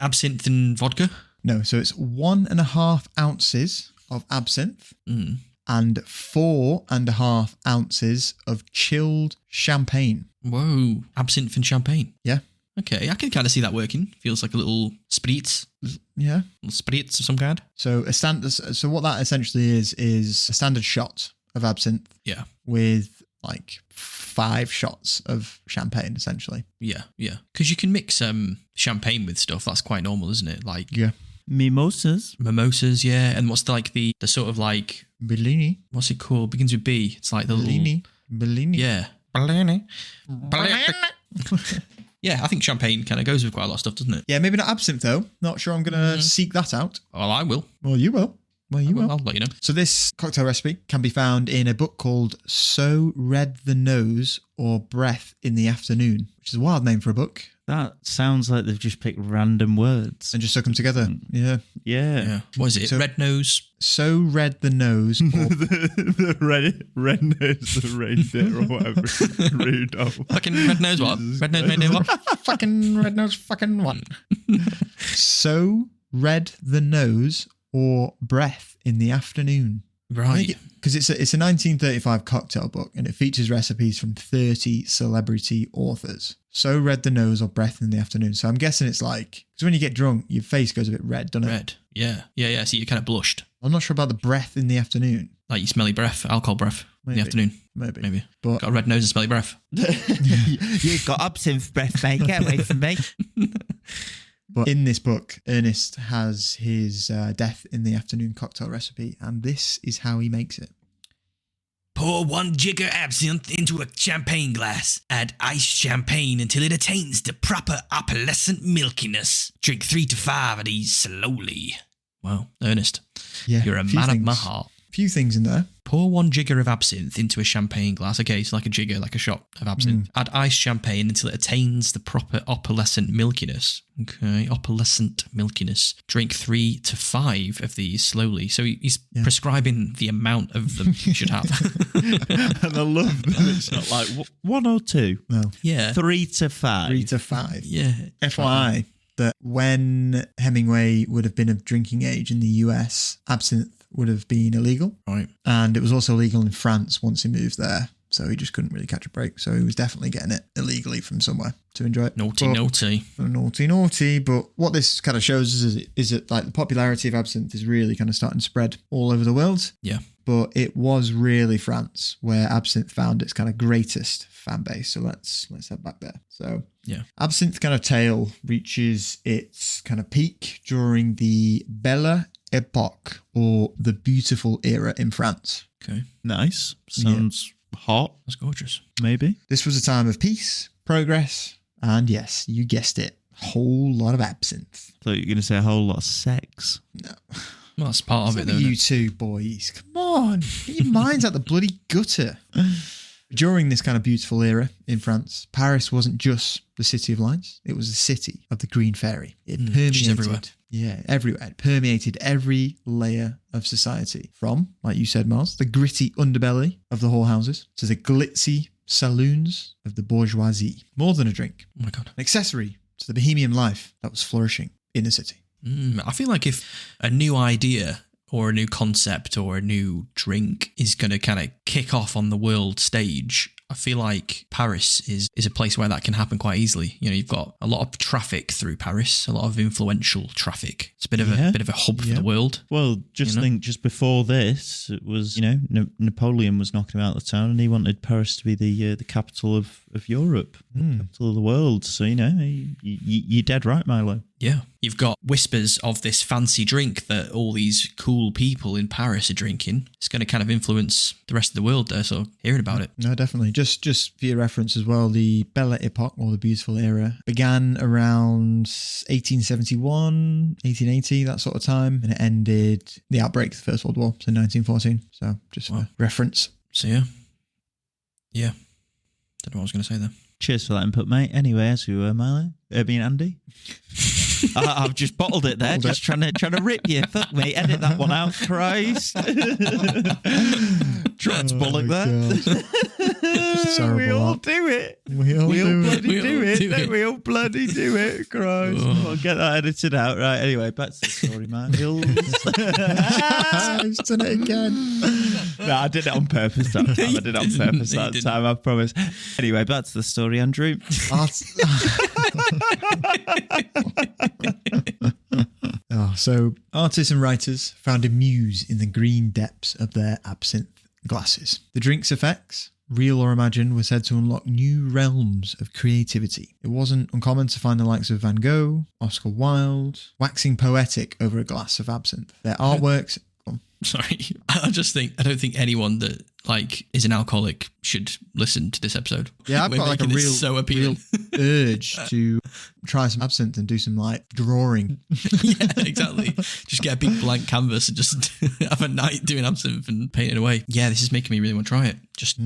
Speaker 5: Absinthe and vodka?
Speaker 1: No, so it's 1.5 ounces of absinthe and 4.5 ounces of chilled champagne.
Speaker 5: Whoa. Absinthe and champagne.
Speaker 1: Yeah.
Speaker 5: Okay, I can kind of see that working. Feels like a little spritz.
Speaker 1: Yeah.
Speaker 5: Little spritz of some kind.
Speaker 1: So so what that essentially is a standard shot of absinthe.
Speaker 5: Yeah.
Speaker 1: With like 5 shots of champagne, essentially.
Speaker 5: Yeah, yeah. Because you can mix champagne with stuff. That's quite normal, isn't it? Like
Speaker 1: Yeah.
Speaker 2: Mimosas.
Speaker 5: mimosas, yeah. And what's the sort of like,
Speaker 1: Bellini.
Speaker 5: what's it called? Begins with B. It's like the little...
Speaker 1: Bellini.
Speaker 5: Yeah.
Speaker 3: Bellini.
Speaker 5: Yeah, I think champagne kind of goes with quite a lot of stuff, doesn't it?
Speaker 1: Yeah, maybe not absinthe, though. Not sure I'm going to seek that out.
Speaker 5: Well, I will.
Speaker 1: Well, you will.
Speaker 5: I'll let you know.
Speaker 1: So this cocktail recipe can be found in a book called So Red the Nose or Breath in the Afternoon, which is a wild name for a book.
Speaker 2: That sounds like they've just picked random words.
Speaker 1: And just stuck them together. Yeah.
Speaker 2: Yeah.
Speaker 5: What is it?
Speaker 1: So-
Speaker 5: Red nose?
Speaker 1: So Red the Nose or
Speaker 2: the red nose, the reindeer or whatever. Rudolph.
Speaker 5: Fucking red nose what? Red nose reindeer what?
Speaker 1: fucking Red Nose fucking one. So Red the Nose or Breath in the Afternoon.
Speaker 5: Right.
Speaker 1: Because it's a 1935 cocktail book and it features recipes from 30 celebrity authors. So Red the Nose or Breath in the Afternoon. So I'm guessing it's like, because when you get drunk, your face goes a bit red, doesn't it?
Speaker 5: Red. Yeah. Yeah. So you kind of blushed.
Speaker 1: I'm not sure about the breath in the afternoon.
Speaker 5: Like you smelly breath, alcohol breath in the afternoon.
Speaker 1: Maybe.
Speaker 5: But got a red nose and smelly breath.
Speaker 2: You've got absinthe breath, mate. Get away from me.
Speaker 1: But in this book, Ernest has his Death in the Afternoon cocktail recipe, and this is how he makes it.
Speaker 4: Pour 1 jigger absinthe into a champagne glass. Add iced champagne until it attains the proper opalescent milkiness. Drink 3 to 5 of these slowly.
Speaker 5: Wow. Ernest,
Speaker 1: Yeah,
Speaker 5: you're a
Speaker 1: few
Speaker 5: man of
Speaker 1: things.
Speaker 5: my heart.
Speaker 1: Few things in there.
Speaker 5: Pour 1 jigger of absinthe into a champagne glass. Okay, so like a jigger, like a shot of absinthe. Add iced champagne until it attains the proper opalescent milkiness. Okay, opalescent milkiness. Drink 3 to 5 of these slowly. So he's prescribing the amount of them you should have.
Speaker 2: And I love that it's not like 1 or 2.
Speaker 1: No.
Speaker 5: Yeah.
Speaker 2: 3 to 5.
Speaker 1: 3 to 5.
Speaker 5: Yeah.
Speaker 1: FYI, that when Hemingway would have been of drinking age in the US, absinthe would have been illegal.
Speaker 5: Right.
Speaker 1: And it was also illegal in France once he moved there. So he just couldn't really catch a break. So he was definitely getting it illegally from somewhere to enjoy it.
Speaker 5: Naughty,
Speaker 1: But-
Speaker 5: naughty.
Speaker 1: Naughty. But what this kind of shows us is that like the popularity of absinthe is really kind of starting to spread all over the world.
Speaker 5: Yeah.
Speaker 1: But it was really France where absinthe found its kind of greatest fan base. So let's head back there. So
Speaker 5: Yeah.
Speaker 1: absinthe kind of tale reaches its kind of peak during the Belle Époque, or the beautiful era in France.
Speaker 5: Okay.
Speaker 2: Nice. Sounds hot,
Speaker 5: That's gorgeous.
Speaker 2: maybe.
Speaker 1: This was a time of peace, progress, and yes, you guessed it, a whole lot of absinthe.
Speaker 2: Thought you were going to say a whole lot of sex.
Speaker 1: No.
Speaker 5: Well, that's part of it, though.
Speaker 1: You
Speaker 5: Isn't it?
Speaker 1: two boys, come on, get your minds out the bloody gutter. During this kind of beautiful era in France, Paris wasn't just the city of lights, it was the city of the green fairy. It permeated
Speaker 5: everywhere.
Speaker 1: Yeah, everywhere. It permeated every layer of society. From, like you said, Miles, the gritty underbelly of the whorehouses to the glitzy saloons of the bourgeoisie. More than a drink,
Speaker 5: Oh my God.
Speaker 1: an accessory to the bohemian life that was flourishing in the city.
Speaker 5: I feel like if a new idea or a new concept or a new drink is going to kind of kick off on the world stage, I feel like Paris is a place where that can happen quite easily. You know, you've got a lot of traffic through Paris, a lot of influential traffic. It's a bit of a hub for the world.
Speaker 2: Well, think just before this, it was, Napoleon was knocking him out of the town, and he wanted Paris to be the capital of Europe, the capital of the world. So, you're dead right, Milo.
Speaker 5: Yeah. You've got whispers of this fancy drink that all these cool people in Paris are drinking. It's going to kind of influence the rest of the world there, so hearing about it.
Speaker 1: No, definitely. Just for your reference as well, the Belle Époque, or the beautiful era, began around 1871, 1880, that sort of time, and it ended the outbreak of the First World War, so 1914. So just for reference.
Speaker 5: So yeah. Don't know what I was going to say there.
Speaker 2: Cheers for that input, mate. Anyway, as we were, Milo, Andy. I've just bottled it there, just trying to rip you. Fuck me, edit that one out, Christ. Trying to bullock that. We all do it. We all bloody do it. We all bloody do it, Christ. I'll get that edited out. Right, anyway, back to the story, man.
Speaker 1: He's done it again.
Speaker 2: No, I did it on purpose that time. I did it on purpose that time, I promise. Anyway, back to the story, Andrew.
Speaker 1: So artists and writers found a muse in the green depths of their absinthe glasses. The drink's effects, real or imagined, were said to unlock new realms of creativity. It wasn't uncommon to find the likes of Van Gogh, Oscar Wilde, waxing poetic over a glass of absinthe. Their artworks...
Speaker 5: Sorry, I don't think anyone that is an alcoholic should listen to this episode.
Speaker 1: Yeah, I've got a real urge to try some absinthe and do some drawing.
Speaker 5: Yeah, exactly. Just get a big blank canvas and just have a night doing absinthe and paint it away. Yeah, this is making me really want to try it. Just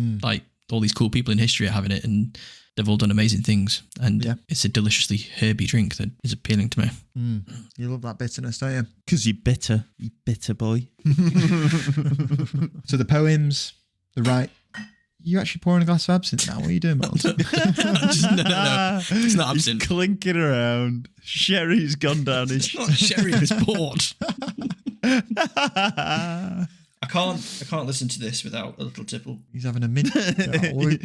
Speaker 5: all these cool people in history are having it, and they've all done amazing things. And it's a deliciously herby drink that is appealing to me.
Speaker 1: You love that bitterness, don't you?
Speaker 2: Because you're bitter. You bitter boy.
Speaker 1: So the poems, the right... You actually pouring a glass of absinthe now? What are you doing, Miles?
Speaker 5: No. It's not absinthe.
Speaker 2: He's clinking around. Sherry's gone down his...
Speaker 5: It's not sherry, it's port. I can't listen to this without a little tipple.
Speaker 1: He's having a mint.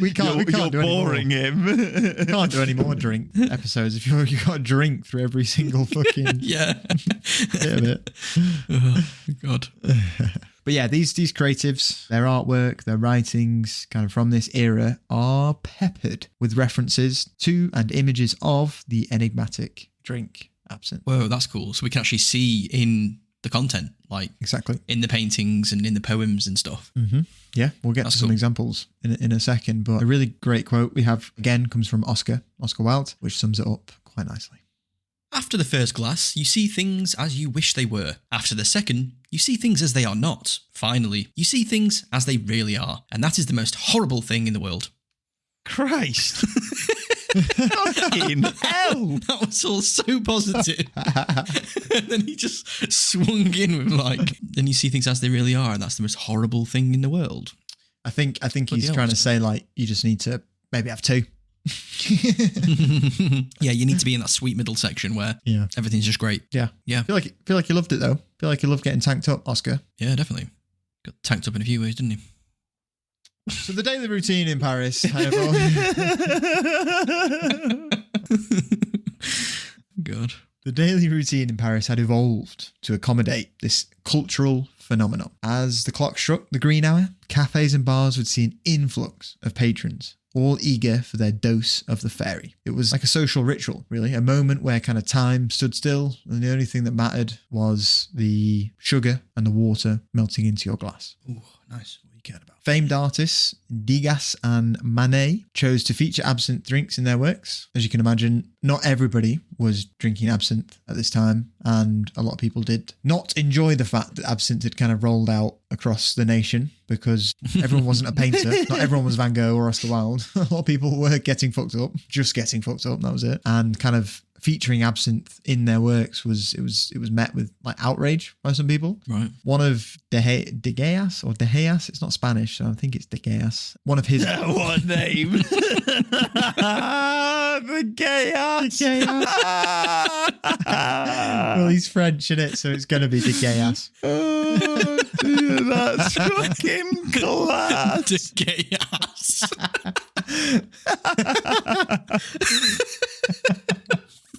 Speaker 1: We can't
Speaker 2: You're
Speaker 1: do
Speaker 2: boring him.
Speaker 1: We can't do any more drink episodes if you've got to drink through every single fucking bit of it.
Speaker 5: Oh, God.
Speaker 1: But yeah, these creatives, their artwork, their writings, kind of from this era, are peppered with references to and images of the enigmatic drink absinthe.
Speaker 5: Whoa, that's cool. So we can actually see in the content,
Speaker 1: exactly
Speaker 5: in the paintings and in the poems and stuff.
Speaker 1: Mm-hmm. Yeah, we'll get to some examples in a second. But a really great quote we have, again, comes from Oscar Wilde, which sums it up quite nicely.
Speaker 5: After the first glass, you see things as you wish they were. After the second, you see things as they are not. Finally, you see things as they really are. And that is the most horrible thing in the world.
Speaker 2: Christ. Fucking hell.
Speaker 5: That was all so positive. And then he just swung in with then you see things as they really are, and that's the most horrible thing in the world.
Speaker 1: I think he's trying to say you just need to maybe have two.
Speaker 5: Yeah, you need to be in that sweet middle section where everything's just great.
Speaker 1: Yeah. Feel like you loved it though. Feel like you loved getting tanked up, Oscar.
Speaker 5: Yeah, definitely. Got tanked up in a few ways, didn't he?
Speaker 1: So the daily routine in Paris,
Speaker 5: God.
Speaker 1: The daily routine in Paris had evolved to accommodate this cultural phenomenon. As the clock struck the green hour, cafes and bars would see an influx of patrons, all eager for their dose of the fairy. It was like a social ritual, really, a moment where kind of time stood still, and the only thing that mattered was the sugar and the water melting into your glass.
Speaker 5: Ooh, nice. What are you caring about?
Speaker 1: Famed artists Degas and Manet chose to feature absinthe drinks in their works. As you can imagine, not everybody was drinking absinthe at this time, and a lot of people did not enjoy the fact that absinthe had kind of rolled out across the nation, because everyone wasn't a painter. Not everyone was Van Gogh or Oscar Wilde. A lot of people were getting fucked up, just getting fucked up, that was it. And kind of featuring absinthe in their works was met with like outrage by some people.
Speaker 5: Right.
Speaker 1: One of De Geas, it's not Spanish, so I think it's De Geas. One of his
Speaker 2: What name? The chaos.
Speaker 1: Well, he's French, isn't it? So it's going to be De Geas.
Speaker 2: Oh, dear, that's fucking class.
Speaker 5: To chaos.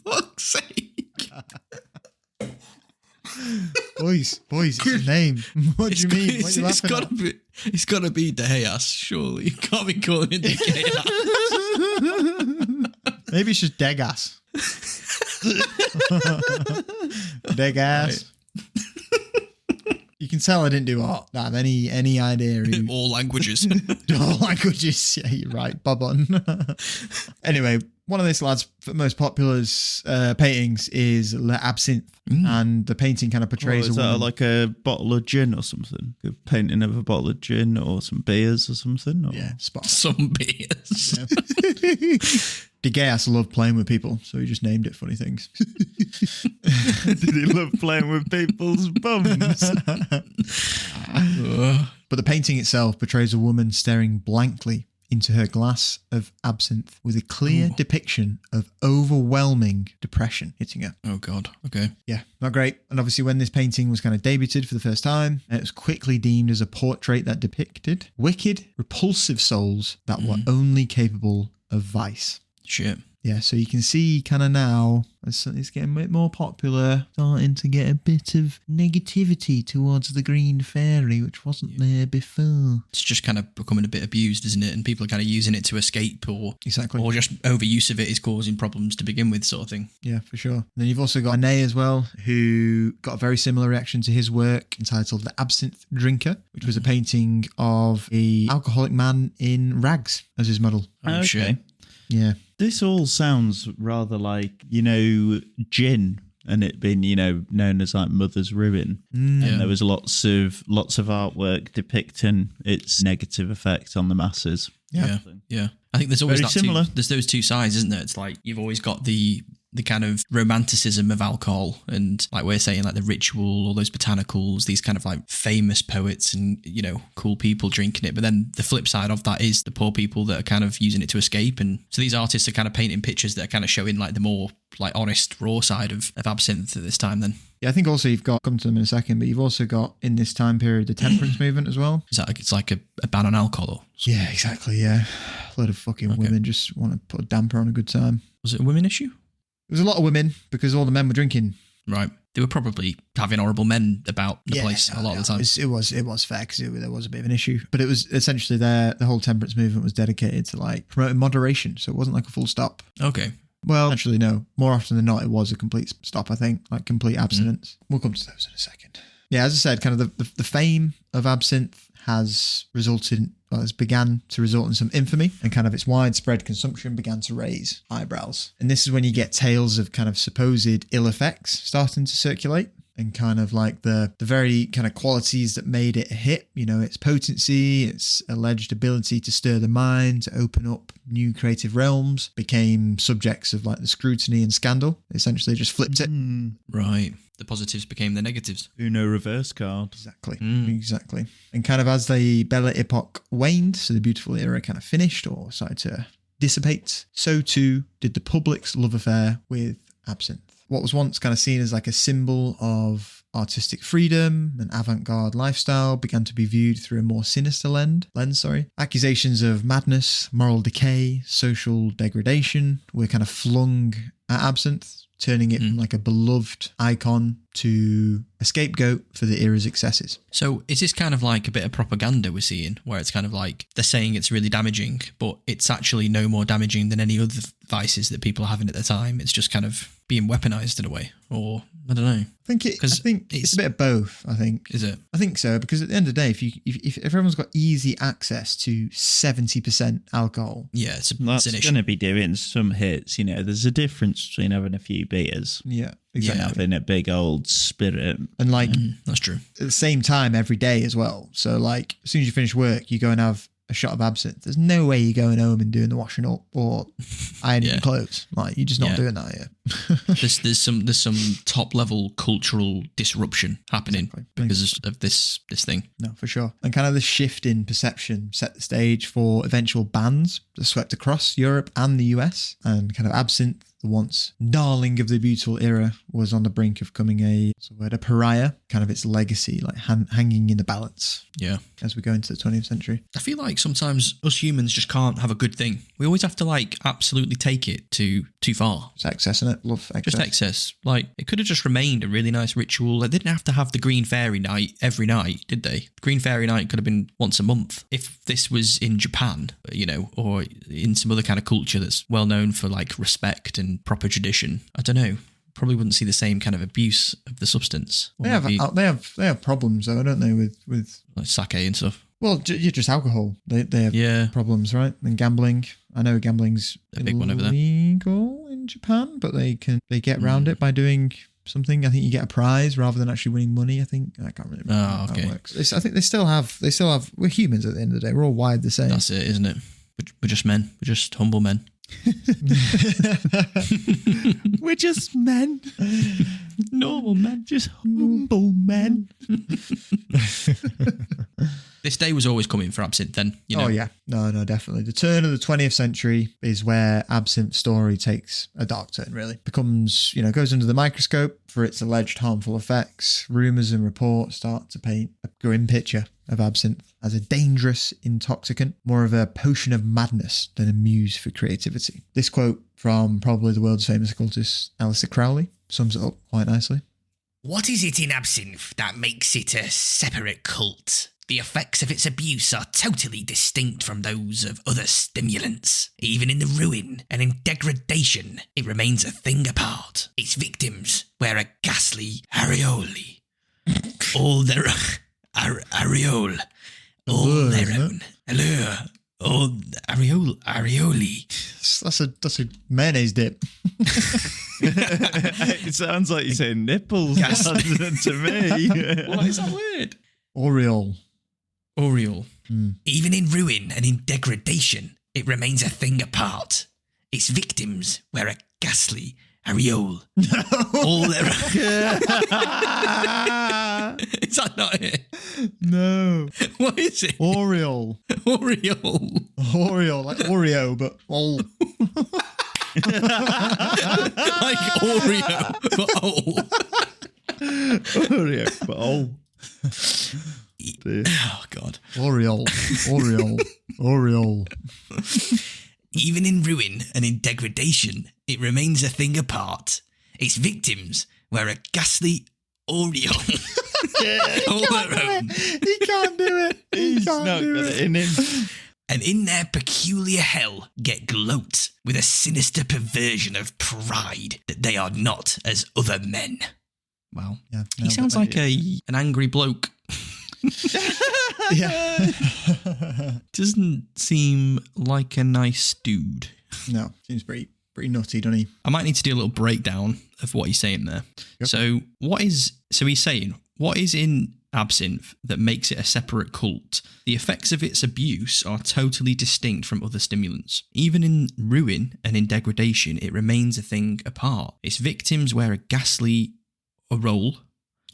Speaker 5: Fuck's sake.
Speaker 1: Boys, it's his name. What do you mean? What are you laughing at?
Speaker 5: It's got to be De Geas, surely. You can't be calling it De Geas.
Speaker 1: Maybe it's just Degas. Degas. You can tell I didn't do art. Not have any idea.
Speaker 5: All languages.
Speaker 1: All languages. Yeah, you're right. Bob on. Anyway, one of this lad's most popular paintings is L'Absinthe, and the painting kind of portrays
Speaker 2: Is
Speaker 1: a
Speaker 2: that
Speaker 1: woman.
Speaker 2: like a bottle of gin or something? A painting of a bottle of gin or some beers or something? Or?
Speaker 1: Yeah, spot.
Speaker 5: Some beers.
Speaker 1: De Geas loved playing with people, so he just named it funny things.
Speaker 2: Did he love playing with people's bums?
Speaker 1: But the painting itself portrays a woman staring blankly into her glass of absinthe with a clear depiction of overwhelming depression hitting her.
Speaker 5: Oh, God. Okay.
Speaker 1: Yeah, not great. And obviously when this painting was kind of debuted for the first time, it was quickly deemed as a portrait that depicted wicked, repulsive souls that were only capable of vice.
Speaker 5: Shit.
Speaker 1: Yeah, so you can see kind of now it's getting a bit more popular, starting to get a bit of negativity towards the green fairy, which wasn't there before.
Speaker 5: It's just kind of becoming a bit abused, isn't it? And people are kind of using it to escape, or
Speaker 1: Exactly.
Speaker 5: or just overuse of it is causing problems to begin with, sort of thing.
Speaker 1: Yeah, for sure. And then you've also got Manet as well, who got a very similar reaction to his work entitled The Absinthe Drinker, which was a painting of a alcoholic man in rags as his model.
Speaker 5: Oh, shit.
Speaker 1: Yeah.
Speaker 2: This all sounds rather like, gin, and it being, known as like Mother's Ruin. And there was lots of artwork depicting its negative effect on the masses.
Speaker 5: Yeah. I think there's always
Speaker 2: Very similar.
Speaker 5: there's those two sides, isn't there? It's like you've always got the kind of romanticism of alcohol, and like we're saying, like the ritual, all those botanicals, these kind of like famous poets and cool people drinking it. But then the flip side of that is the poor people that are kind of using it to escape. And so these artists are kind of painting pictures that are kind of showing like the more like honest, raw side of absinthe at this time. Then
Speaker 1: Yeah, I think also you've got, come to them in a second, but you've also got in this time period the temperance movement as well.
Speaker 5: is that like, it's like a ban on alcohol?
Speaker 1: Yeah, exactly. Yeah, a lot of fucking women just want to put a damper on a good time.
Speaker 5: Was it a women issue?
Speaker 1: There was a lot of women because all the men were drinking.
Speaker 5: Right. They were probably having horrible men about the place a lot of the time.
Speaker 1: It was fair because there was a bit of an issue, but it was essentially the whole temperance movement was dedicated to like promoting moderation, so it wasn't like a full stop.
Speaker 5: Okay.
Speaker 1: Well, actually, no. More often than not, it was a complete stop. I think, like complete abstinence. We'll come to those in a second. Yeah, as I said, kind of the fame of absinthe has began to result in some infamy, and kind of its widespread consumption began to raise eyebrows. And this is when you get tales of kind of supposed ill effects starting to circulate, and kind of like the very kind of qualities that made it a hit, its potency, its alleged ability to stir the mind, to open up new creative realms, became subjects of like the scrutiny and scandal. Essentially just flipped it.
Speaker 5: Right. The positives became the negatives.
Speaker 2: Uno reverse card.
Speaker 1: Exactly. Exactly. And kind of as the Belle Époque waned, so the beautiful era kind of finished or started to dissipate, so too did the public's love affair with absinthe. What was once kind of seen as like a symbol of artistic freedom and avant-garde lifestyle began to be viewed through a more sinister lens. Accusations of madness, moral decay, social degradation were kind of flung at absinthe, turning it from like a beloved icon to a scapegoat for the era's excesses.
Speaker 5: So is this kind of like a bit of propaganda we're seeing, where it's kind of like they're saying it's really damaging, but it's actually no more damaging than any other vices that people are having at the time? It's just kind of being weaponized in a way, or I don't know.
Speaker 1: I think it's a bit of both. I think.
Speaker 5: Is it?
Speaker 1: I think so, because at the end of the day, if everyone's got easy access to 70% alcohol,
Speaker 5: Yeah, it's an
Speaker 2: That's
Speaker 5: issue.
Speaker 2: going to be doing some hits. There's a difference between having a few beers
Speaker 1: yeah,
Speaker 2: and
Speaker 1: exactly,
Speaker 2: having a big old spirit.
Speaker 1: and like
Speaker 5: That's true.
Speaker 1: at the same time every day as well. So like as soon as you finish work, you go and have a shot of absinthe, there's no way you're going home and doing the washing up or ironing your clothes. Like, you're just not doing that here.
Speaker 5: There's some top level cultural disruption happening because of this thing.
Speaker 1: No, for sure. And kind of the shift in perception set the stage for eventual bans that swept across Europe and the US. And kind of absinthe, the once darling of the beautiful era, was on the brink of becoming a pariah. Kind of its legacy, like hanging in the balance.
Speaker 5: Yeah.
Speaker 1: As we go into the 20th century.
Speaker 5: I feel like sometimes us humans just can't have a good thing. We always have to like absolutely take it too far.
Speaker 1: It's excess, isn't it? Love excess.
Speaker 5: Just excess. Like, it could have just remained a really nice ritual. They didn't have to have the Green Fairy Night every night, did they? Green Fairy Night could have been once a month. If this was in Japan, you know, or in some other kind of culture that's well known for like respect and proper tradition, I don't know. Probably wouldn't see the same kind of abuse of the substance.
Speaker 1: They have problems though, don't they? With
Speaker 5: like sake and stuff.
Speaker 1: Well, just alcohol. They have problems, right? And gambling. I know gambling's
Speaker 5: a big one over there.
Speaker 1: Illegal in Japan, but they get around it by doing something. I think you get a prize rather than actually winning money. I can't really remember how it works. I think they still have. We're humans at the end of the day. We're all wired the same.
Speaker 5: That's it, isn't it? We're just men. We're just humble men.
Speaker 1: We're just men.
Speaker 2: Normal men, just humble men.
Speaker 5: This day was always coming for absinthe then, you know?
Speaker 1: Oh yeah, no, definitely. The turn of the 20th century is where absinthe's story takes a dark turn, really. Becomes, goes under the microscope for its alleged harmful effects. Rumours and reports start to paint a grim picture of absinthe as a dangerous intoxicant, more of a potion of madness than a muse for creativity. This quote from probably the world's famous occultist Aleister Crowley sums it up quite nicely.
Speaker 4: What is it in absinthe that makes it a separate cult? The effects of its abuse are totally distinct from those of other stimulants. Even in the ruin and in degradation, it remains a thing apart. Its victims wear a ghastly aureole. All their aureole. All their own. Allure. All aureole.
Speaker 1: That's a mayonnaise dip.
Speaker 2: It sounds like you're saying nipples to me.
Speaker 5: What is that word?
Speaker 1: Aureole.
Speaker 4: Even in ruin and in degradation, it remains a thing apart. Its victims wear a ghastly aureole. All their Is that not it?
Speaker 1: No.
Speaker 4: What is it?
Speaker 1: Aureole. Aureole, like Oreo, but all.
Speaker 5: Like Oreo, but
Speaker 2: Oreo, but
Speaker 5: Oh, God.
Speaker 1: Aureole.
Speaker 4: Even in ruin and in degradation, it remains a thing apart. Its victims wear a ghastly aureole. All their own.
Speaker 1: He can't do it.
Speaker 2: He's not got it in him.
Speaker 4: And in their peculiar hell get gloat with a sinister perversion of pride that they are not as other men.
Speaker 5: Wow.
Speaker 1: Yeah,
Speaker 5: he sounds like an angry bloke.
Speaker 1: Yeah.
Speaker 5: Doesn't seem like a nice dude.
Speaker 1: No, seems pretty nutty, doesn't he?
Speaker 5: I might need to do a little breakdown of what he's saying there. Yep. So he's saying, what is in absinthe that makes it a separate cult? The effects of its abuse are totally distinct from other stimulants. Even in ruin and in degradation, it remains a thing apart. Its victims wear a ghastly aureole,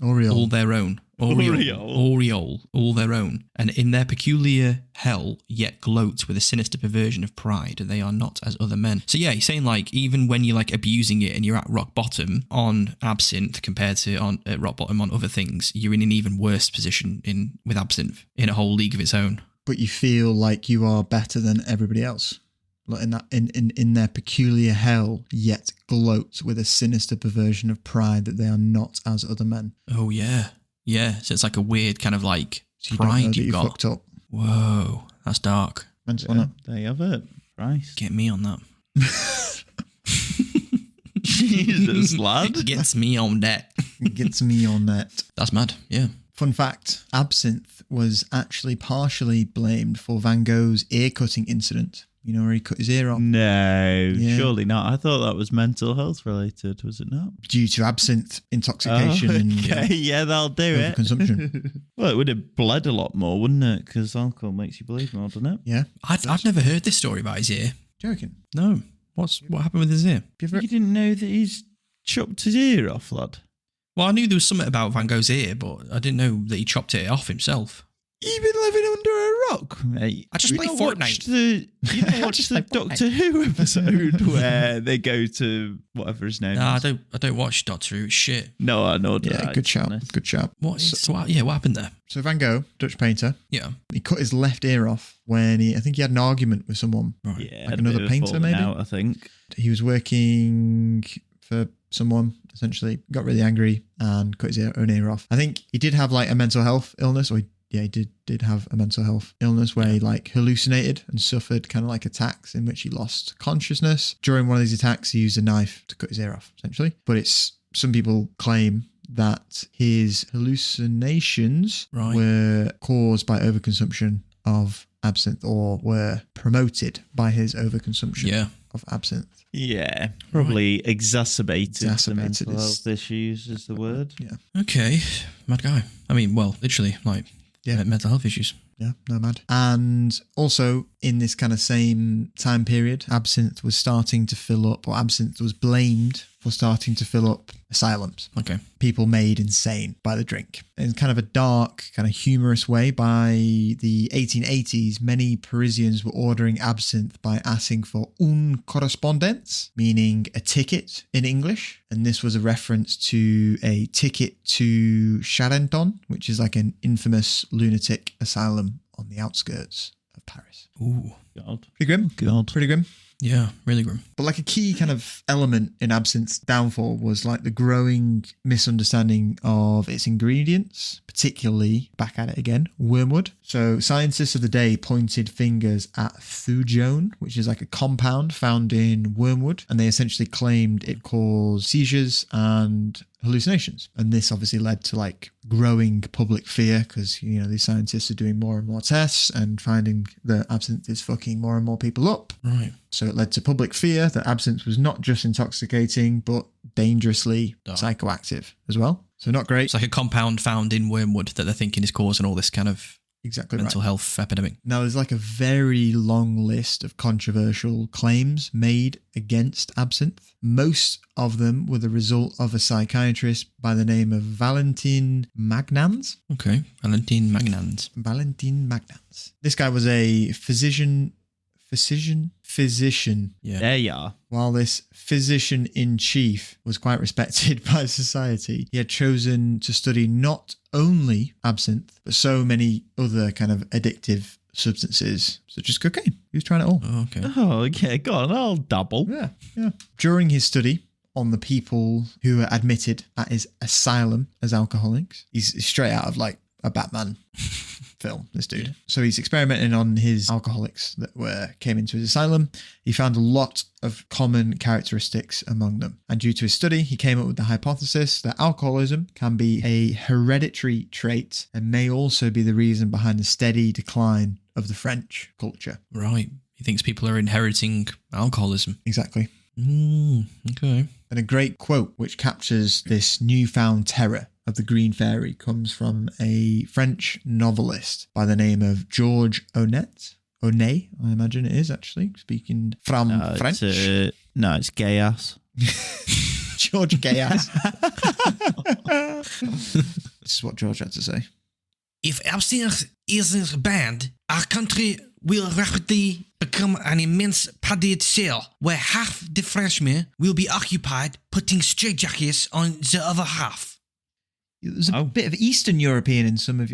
Speaker 5: all their own. Aureole, all their own. And in their peculiar hell, yet gloat with a sinister perversion of pride. They are not as other men. So yeah, he's saying like, even when you're like abusing it and you're at rock bottom on absinthe compared to at rock bottom on other things, you're in an even worse position with absinthe in a whole league of its own.
Speaker 1: But you feel like you are better than everybody else. Like in their peculiar hell, yet gloat with a sinister perversion of pride that they are not as other men.
Speaker 5: Oh yeah. Yeah, so it's like a weird kind of like
Speaker 1: so
Speaker 5: pride you've got.
Speaker 1: Fucked up.
Speaker 5: Whoa, that's dark.
Speaker 2: There you have it. Christ.
Speaker 5: Get me on that.
Speaker 2: Jesus, lad.
Speaker 5: Gets me on that.
Speaker 1: Gets me on that.
Speaker 5: That's mad, yeah.
Speaker 1: Fun fact, absinthe was actually partially blamed for Van Gogh's ear-cutting incident You know, where he cut his ear off.
Speaker 2: No,
Speaker 1: Yeah.
Speaker 2: surely not. I thought that was mental health related, was it not?
Speaker 1: Due to absinthe intoxication and
Speaker 2: okay, yeah, that'll do it.
Speaker 1: overconsumption.
Speaker 2: Well, it would have bled a lot more, wouldn't it? Because alcohol makes you bleed more, doesn't it?
Speaker 1: Yeah.
Speaker 5: I've never heard this story about his ear.
Speaker 1: Joking.
Speaker 5: No. What happened with his ear?
Speaker 1: You ever-
Speaker 2: You didn't know that he's chopped his ear off, lad?
Speaker 5: Well, I knew there was something about Van Gogh's ear, but I didn't know that he chopped it off himself.
Speaker 2: You've been living under a rock, mate.
Speaker 5: I just
Speaker 2: You
Speaker 5: play
Speaker 2: not
Speaker 5: Fortnite.
Speaker 2: watched You not watched the Doctor Who episode where they go to whatever his name
Speaker 5: Nah,
Speaker 2: is?
Speaker 5: I don't watch Doctor Who. It's shit.
Speaker 2: No, I know.
Speaker 1: Yeah, good shout. Good shout.
Speaker 5: What happened there?
Speaker 1: So Van Gogh, Dutch painter,
Speaker 5: Yeah.
Speaker 1: he cut his left ear off when I think he had an argument with someone.
Speaker 5: Right.
Speaker 2: Yeah,
Speaker 1: Like
Speaker 2: had a
Speaker 1: another
Speaker 2: bit of a
Speaker 1: painter,
Speaker 2: falling
Speaker 1: maybe?
Speaker 2: out, I think.
Speaker 1: He was working for someone, essentially, got really angry and cut his own ear off. I think he did have like a mental health illness, or he did have a mental health illness where he like hallucinated and suffered kind of like attacks in which he lost consciousness. During one of these attacks, he used a knife to cut his ear off, essentially. But some people claim that his hallucinations
Speaker 5: Right.
Speaker 1: were caused by overconsumption of absinthe, or were promoted by his overconsumption
Speaker 5: Yeah.
Speaker 1: of absinthe.
Speaker 2: Yeah, probably exacerbated the
Speaker 1: Exacerbated
Speaker 2: mental
Speaker 1: his-
Speaker 2: health issues is the word.
Speaker 1: Yeah.
Speaker 5: Okay. Mad guy. I mean, well, literally, like,
Speaker 1: Yeah.
Speaker 5: mental health issues.
Speaker 1: Yeah, no mad. And also in this kind of same time period, absinthe was starting to fill up, or absinthe was blamed for starting to fill up asylums.
Speaker 5: Okay.
Speaker 1: People made insane by the drink. In kind of a dark, kind of humorous way, by the 1880s, many Parisians were ordering absinthe by asking for une correspondance, meaning a ticket in English. And this was a reference to a ticket to Charenton, which is like an infamous lunatic asylum on the outskirts of Paris.
Speaker 5: Ooh.
Speaker 2: God.
Speaker 1: Pretty grim.
Speaker 2: God.
Speaker 1: Pretty grim.
Speaker 5: Yeah, really grim.
Speaker 1: But like a key kind of element in absinthe's downfall was like the growing misunderstanding of its ingredients, particularly, back at it again, wormwood. So scientists of the day pointed fingers at thujone, which is like a compound found in wormwood, and they essentially claimed it caused seizures and hallucinations. And this obviously led to like growing public fear, because, you know, these scientists are doing more and more tests and finding that absinthe is fucking more and more people up.
Speaker 5: Right.
Speaker 1: So it led to public fear that absinthe was not just intoxicating, but dangerously psychoactive as well. So not great.
Speaker 5: It's like a compound found in wormwood that they're thinking is causing all this kind of
Speaker 1: Exactly
Speaker 5: mental
Speaker 1: right.
Speaker 5: health epidemic.
Speaker 1: Now, there's like a very long list of controversial claims made against absinthe. Most of them were the result of a psychiatrist by the name of Valentin Magnans.
Speaker 5: Okay. Valentin Magnans.
Speaker 1: Valentin Magnans. This guy was a physician.
Speaker 5: Yeah.
Speaker 2: There you are.
Speaker 1: While this physician-in-chief was quite respected by society, he had chosen to study not only absinthe, but so many other kind of addictive substances, such as cocaine. He was trying it all.
Speaker 5: Oh, okay.
Speaker 2: Oh, okay, go on, I'll dabble.
Speaker 1: Yeah. During his study on the people who were admitted at his asylum as alcoholics, he's straight out of like a Batman film, this dude. Yeah. So he's experimenting on his alcoholics that came into his asylum. He found a lot of common characteristics among them. And due to his study, he came up with the hypothesis that alcoholism can be a hereditary trait and may also be the reason behind the steady decline of the French culture.
Speaker 5: Right. He thinks people are inheriting alcoholism.
Speaker 1: Exactly.
Speaker 5: Okay.
Speaker 1: And a great quote which captures this newfound terror of the Green Fairy comes from a French novelist by the name of George Onet, I imagine it is actually, speaking from French.
Speaker 2: It's gay ass.
Speaker 1: George Gayas. This is what George had to say.
Speaker 4: If absinthe isn't banned, our country will rapidly become an immense padded cell where half the Frenchmen will be occupied putting straitjackets on the other half.
Speaker 1: There's a bit of Eastern European in some of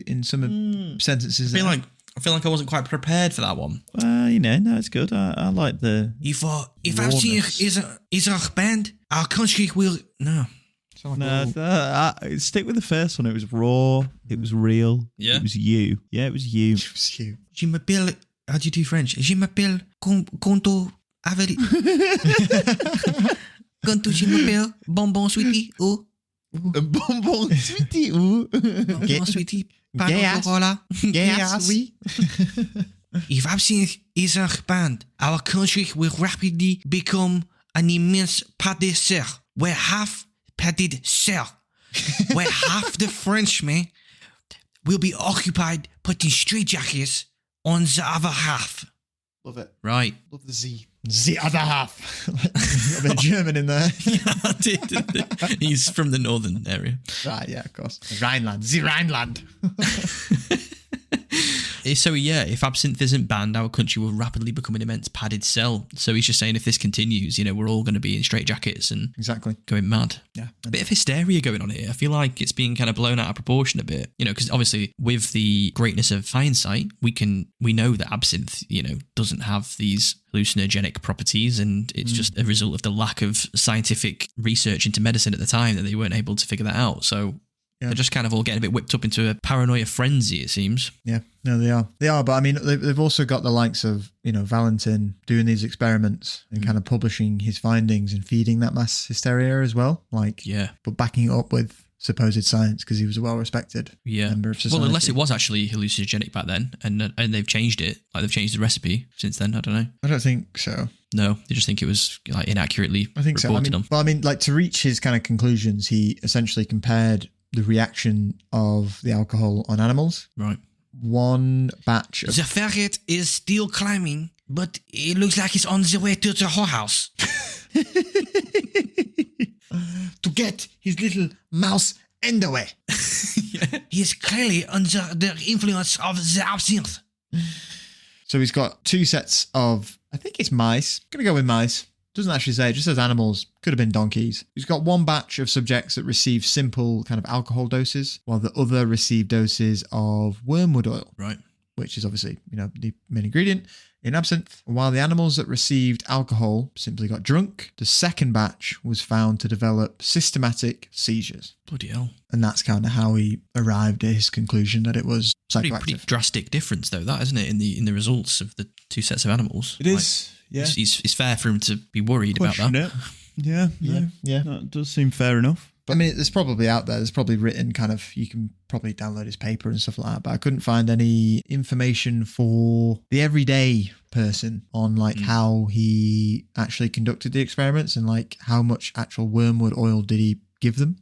Speaker 1: sentences.
Speaker 5: I feel like I wasn't quite prepared for that one.
Speaker 2: No, it's good. I like the...
Speaker 4: If absinthe isn't banned, our country will... No.
Speaker 2: Stick with the first one. It was raw. It was real.
Speaker 5: Yeah.
Speaker 2: It was you. Yeah, it was you.
Speaker 1: It was you.
Speaker 4: Je m'appelle... How do you do French? Je m'appelle... Conto... Averi... Conto, je m'appelle... Bonbon sweetie. Oh.
Speaker 2: Bonbon sweetie ou
Speaker 4: Bonbon sweetie.
Speaker 1: Gay ass.
Speaker 4: Voilà.
Speaker 1: Gay ass, oui.
Speaker 4: if absinthe isn't banned, our country will rapidly become an immense padisser, where half the Frenchmen will be occupied putting straitjackets on the other half.
Speaker 1: Love it.
Speaker 5: Right.
Speaker 1: Love the Z. The other half. Got a bit of German in there.
Speaker 5: Yeah, he's from the northern area.
Speaker 1: Right, yeah, of course. Rhineland. The Rhineland.
Speaker 5: So yeah, if absinthe isn't banned, our country will rapidly become an immense padded cell. So he's just saying if this continues, we're all going to be in straitjackets and
Speaker 1: Exactly.
Speaker 5: going mad.
Speaker 1: Yeah.
Speaker 5: A bit of hysteria going on here. I feel like it's being kind of blown out of proportion a bit, because obviously with the greatness of hindsight, we know that absinthe, doesn't have these hallucinogenic properties, and it's just a result of the lack of scientific research into medicine at the time that they weren't able to figure that out. So they're just kind of all getting a bit whipped up into a paranoia frenzy, it seems.
Speaker 1: Yeah, no, they are. They are, but I mean, they've also got the likes of, Valentin doing these experiments and kind of publishing his findings and feeding that mass hysteria as well. But backing it up with supposed science because he was a well-respected member of society.
Speaker 5: Well, unless it was actually hallucinogenic back then and they've changed it, like they've changed the recipe since then, I don't know.
Speaker 1: I don't think so.
Speaker 5: No, they just think it was like inaccurately
Speaker 1: I think so. To reach his kind of conclusions, he essentially compared the reaction of the alcohol on animals.
Speaker 5: Right.
Speaker 1: One batch of...
Speaker 4: The ferret is still climbing, but it looks like it's on the way to the whorehouse.
Speaker 1: to get his little mouse underwear.
Speaker 4: He is clearly under the influence of the absinthe.
Speaker 1: So he's got two sets of, I think it's mice. I'm going to go with mice. Doesn't actually say, it just says animals. Could have been donkeys. He's got one batch of subjects that receive simple kind of alcohol doses, while the other receive doses of wormwood oil.
Speaker 5: Right.
Speaker 1: Which is obviously, the main ingredient in absinthe. While the animals that received alcohol simply got drunk, the second batch was found to develop systematic seizures.
Speaker 5: Bloody hell.
Speaker 1: And that's kind of how he arrived at his conclusion that it was psychoactive.
Speaker 5: Pretty drastic difference though, that isn't it, in the results of the two sets of animals.
Speaker 1: It is. Yeah.
Speaker 5: It's fair for him to be worried about that.
Speaker 2: Yeah. That does seem fair enough.
Speaker 1: But I mean, there's probably out there, there's probably written kind of, you can probably download his paper and stuff like that, but I couldn't find any information for the everyday person on how he actually conducted the experiments and how much actual wormwood oil did he give them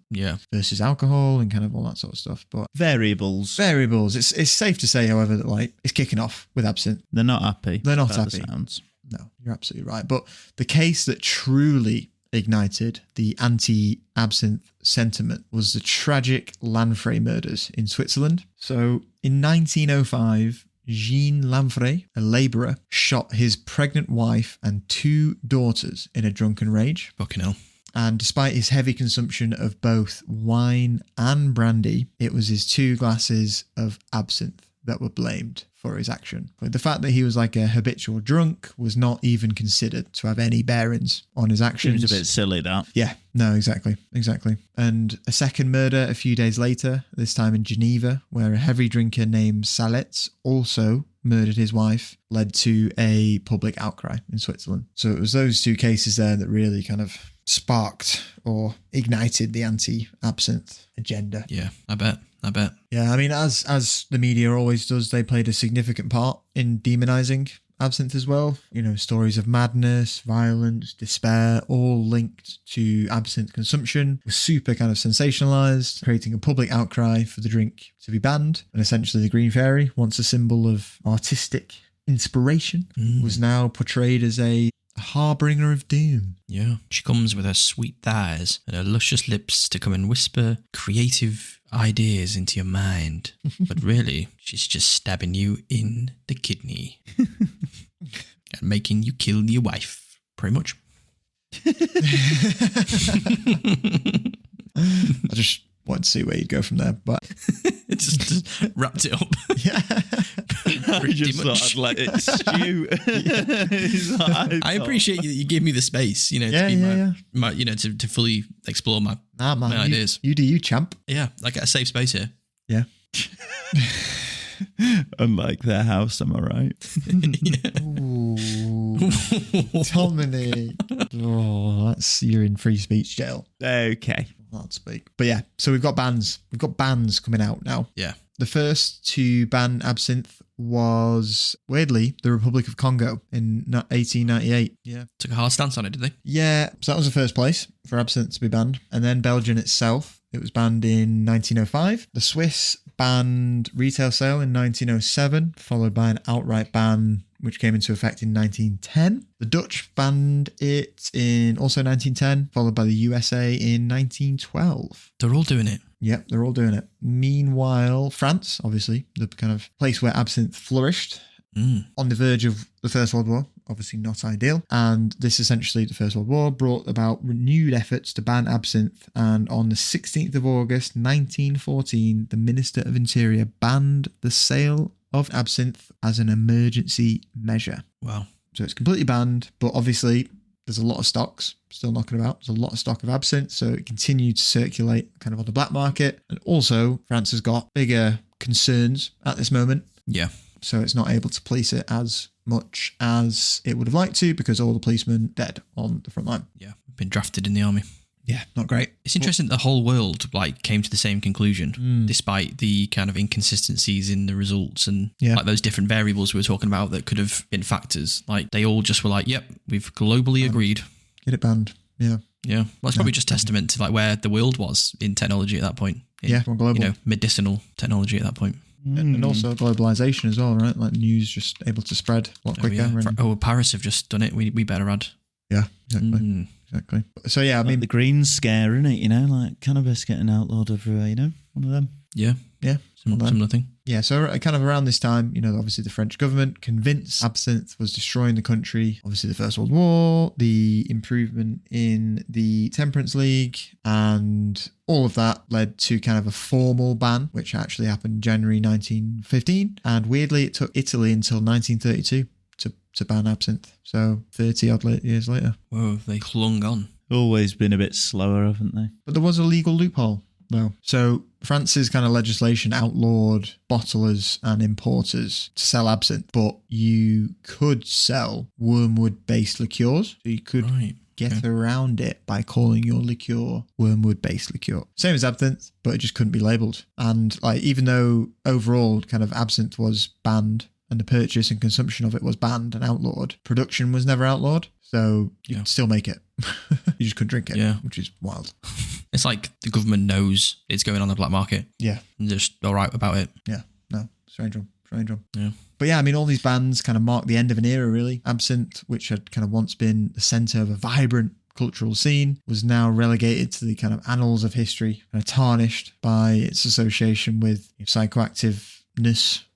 Speaker 1: versus alcohol and kind of all that sort of stuff. But
Speaker 2: variables.
Speaker 1: It's safe to say, however, that it's kicking off with absinthe.
Speaker 2: They're not happy.
Speaker 1: They're not happy.
Speaker 2: The sounds.
Speaker 1: No, you're absolutely right. But the case that truly ignited the anti-absinthe sentiment was the tragic Lanfray murders in Switzerland. So in 1905, Jean Lanfray, a labourer, shot his pregnant wife and two daughters in a drunken rage.
Speaker 5: Fucking hell.
Speaker 1: And despite his heavy consumption of both wine and brandy, it was his 2 glasses of absinthe that were blamed for his action. But the fact that he was a habitual drunk was not even considered to have any bearings on his actions.
Speaker 2: Seems a bit silly, that.
Speaker 1: Yeah, no, exactly. And a second murder a few days later, this time in Geneva, where a heavy drinker named Saletz also murdered his wife, led to a public outcry in Switzerland. So it was those 2 cases there that really kind of sparked or ignited the anti-absinthe agenda.
Speaker 5: Yeah, I bet.
Speaker 1: Yeah, I mean, as the media always does, they played a significant part in demonizing absinthe as well. Stories of madness, violence, despair, all linked to absinthe consumption, were super kind of sensationalized, creating a public outcry for the drink to be banned. And essentially the Green Fairy, once a symbol of artistic inspiration, was now portrayed as a harbinger of doom.
Speaker 5: Yeah. She comes with her sweet thighs and her luscious lips to come and whisper creative ideas into your mind. But really, she's just stabbing you in the kidney and making you kill your wife, pretty much.
Speaker 1: I just wanted to see where you'd go from there, but
Speaker 5: just wrapped it up.
Speaker 1: Yeah.
Speaker 2: I just thought I'd let it stew.
Speaker 5: I appreciate that you give me the space, to be my to fully explore my ideas.
Speaker 1: You do you, champ.
Speaker 5: Yeah, I get a safe space here.
Speaker 1: Yeah.
Speaker 2: Unlike their house, am I right?
Speaker 1: Ooh, Dominic. You're in free speech jail.
Speaker 2: Okay.
Speaker 1: I'll speak. But yeah, so we've got bands. We've got bands coming out now.
Speaker 5: Yeah.
Speaker 1: the first to ban absinthe was, weirdly, the Republic of Congo in 1898. Yeah.
Speaker 5: Took a hard stance on it, did they?
Speaker 1: Yeah, so that was the first place for absinthe to be banned. And then Belgium itself, it was banned in 1905. The Swiss banned retail sale in 1907, followed by an outright ban which came into effect in 1910. The Dutch banned it in also 1910, followed by the USA in 1912.
Speaker 5: They're all doing it.
Speaker 1: Yep, they're all doing it. Meanwhile, France, obviously, the kind of place where absinthe flourished, on the verge of the First World War, obviously not ideal. And this essentially, the First World War, brought about renewed efforts to ban absinthe. And on the 16th of August, 1914, the Minister of Interior banned the sale of absinthe as an emergency measure.
Speaker 5: Wow.
Speaker 1: So it's completely banned, but obviously there's a lot of stocks still knocking about. There's a lot of stock of absinthe, so it continued to circulate kind of on the black market. And also, France has got bigger concerns at this moment.
Speaker 5: Yeah.
Speaker 1: So it's not able to police it as much as it would have liked to because all the policemen dead on the front line.
Speaker 5: Yeah. Been drafted in the army.
Speaker 1: Yeah, not great.
Speaker 5: It's interesting that the whole world came to the same conclusion, despite the kind of inconsistencies in the results and like those different variables we were talking about that could have been factors. Like they all just were like, "Yep, we've globally agreed.
Speaker 1: Get it banned." Yeah,
Speaker 5: yeah. Well, it's probably just testament to like where the world was in technology at that point.
Speaker 1: More global.
Speaker 5: Medicinal technology at that point.
Speaker 1: And also globalization as well, right? Like news just able to spread a lot quicker.
Speaker 5: Paris have just done it. We better add.
Speaker 1: Yeah, exactly. Exactly. So yeah, I mean,
Speaker 2: the green scare, isn't it? Like cannabis getting outlawed over, one of them.
Speaker 5: Yeah. Similar thing.
Speaker 1: Yeah, so kind of around this time, obviously the French government convinced absinthe was destroying the country. Obviously the First World War, the improvement in the Temperance League, and all of that led to kind of a formal ban, which actually happened January 1915. And weirdly, it took Italy until 1932 to ban absinthe. So 30 odd years later.
Speaker 5: Whoa, they clung on.
Speaker 2: Always been a bit slower, haven't they?
Speaker 1: But there was a legal loophole, though. So France's kind of legislation outlawed bottlers and importers to sell absinthe, but you could sell wormwood-based liqueurs. So you could get around it by calling your liqueur wormwood-based liqueur. Same as absinthe, but it just couldn't be labelled. And even though overall kind of absinthe was banned, and the purchase and consumption of it was banned and outlawed, production was never outlawed. So you could still make it. You just couldn't drink it, which is wild.
Speaker 5: It's like the government knows it's going on the black market.
Speaker 1: Yeah.
Speaker 5: And they're just all right about it.
Speaker 1: Yeah. No, strange one.
Speaker 5: Yeah.
Speaker 1: But yeah, I mean, all these bans kind of mark the end of an era, really. Absinthe, which had kind of once been the centre of a vibrant cultural scene, was now relegated to the kind of annals of history and tarnished by its association with psychoactive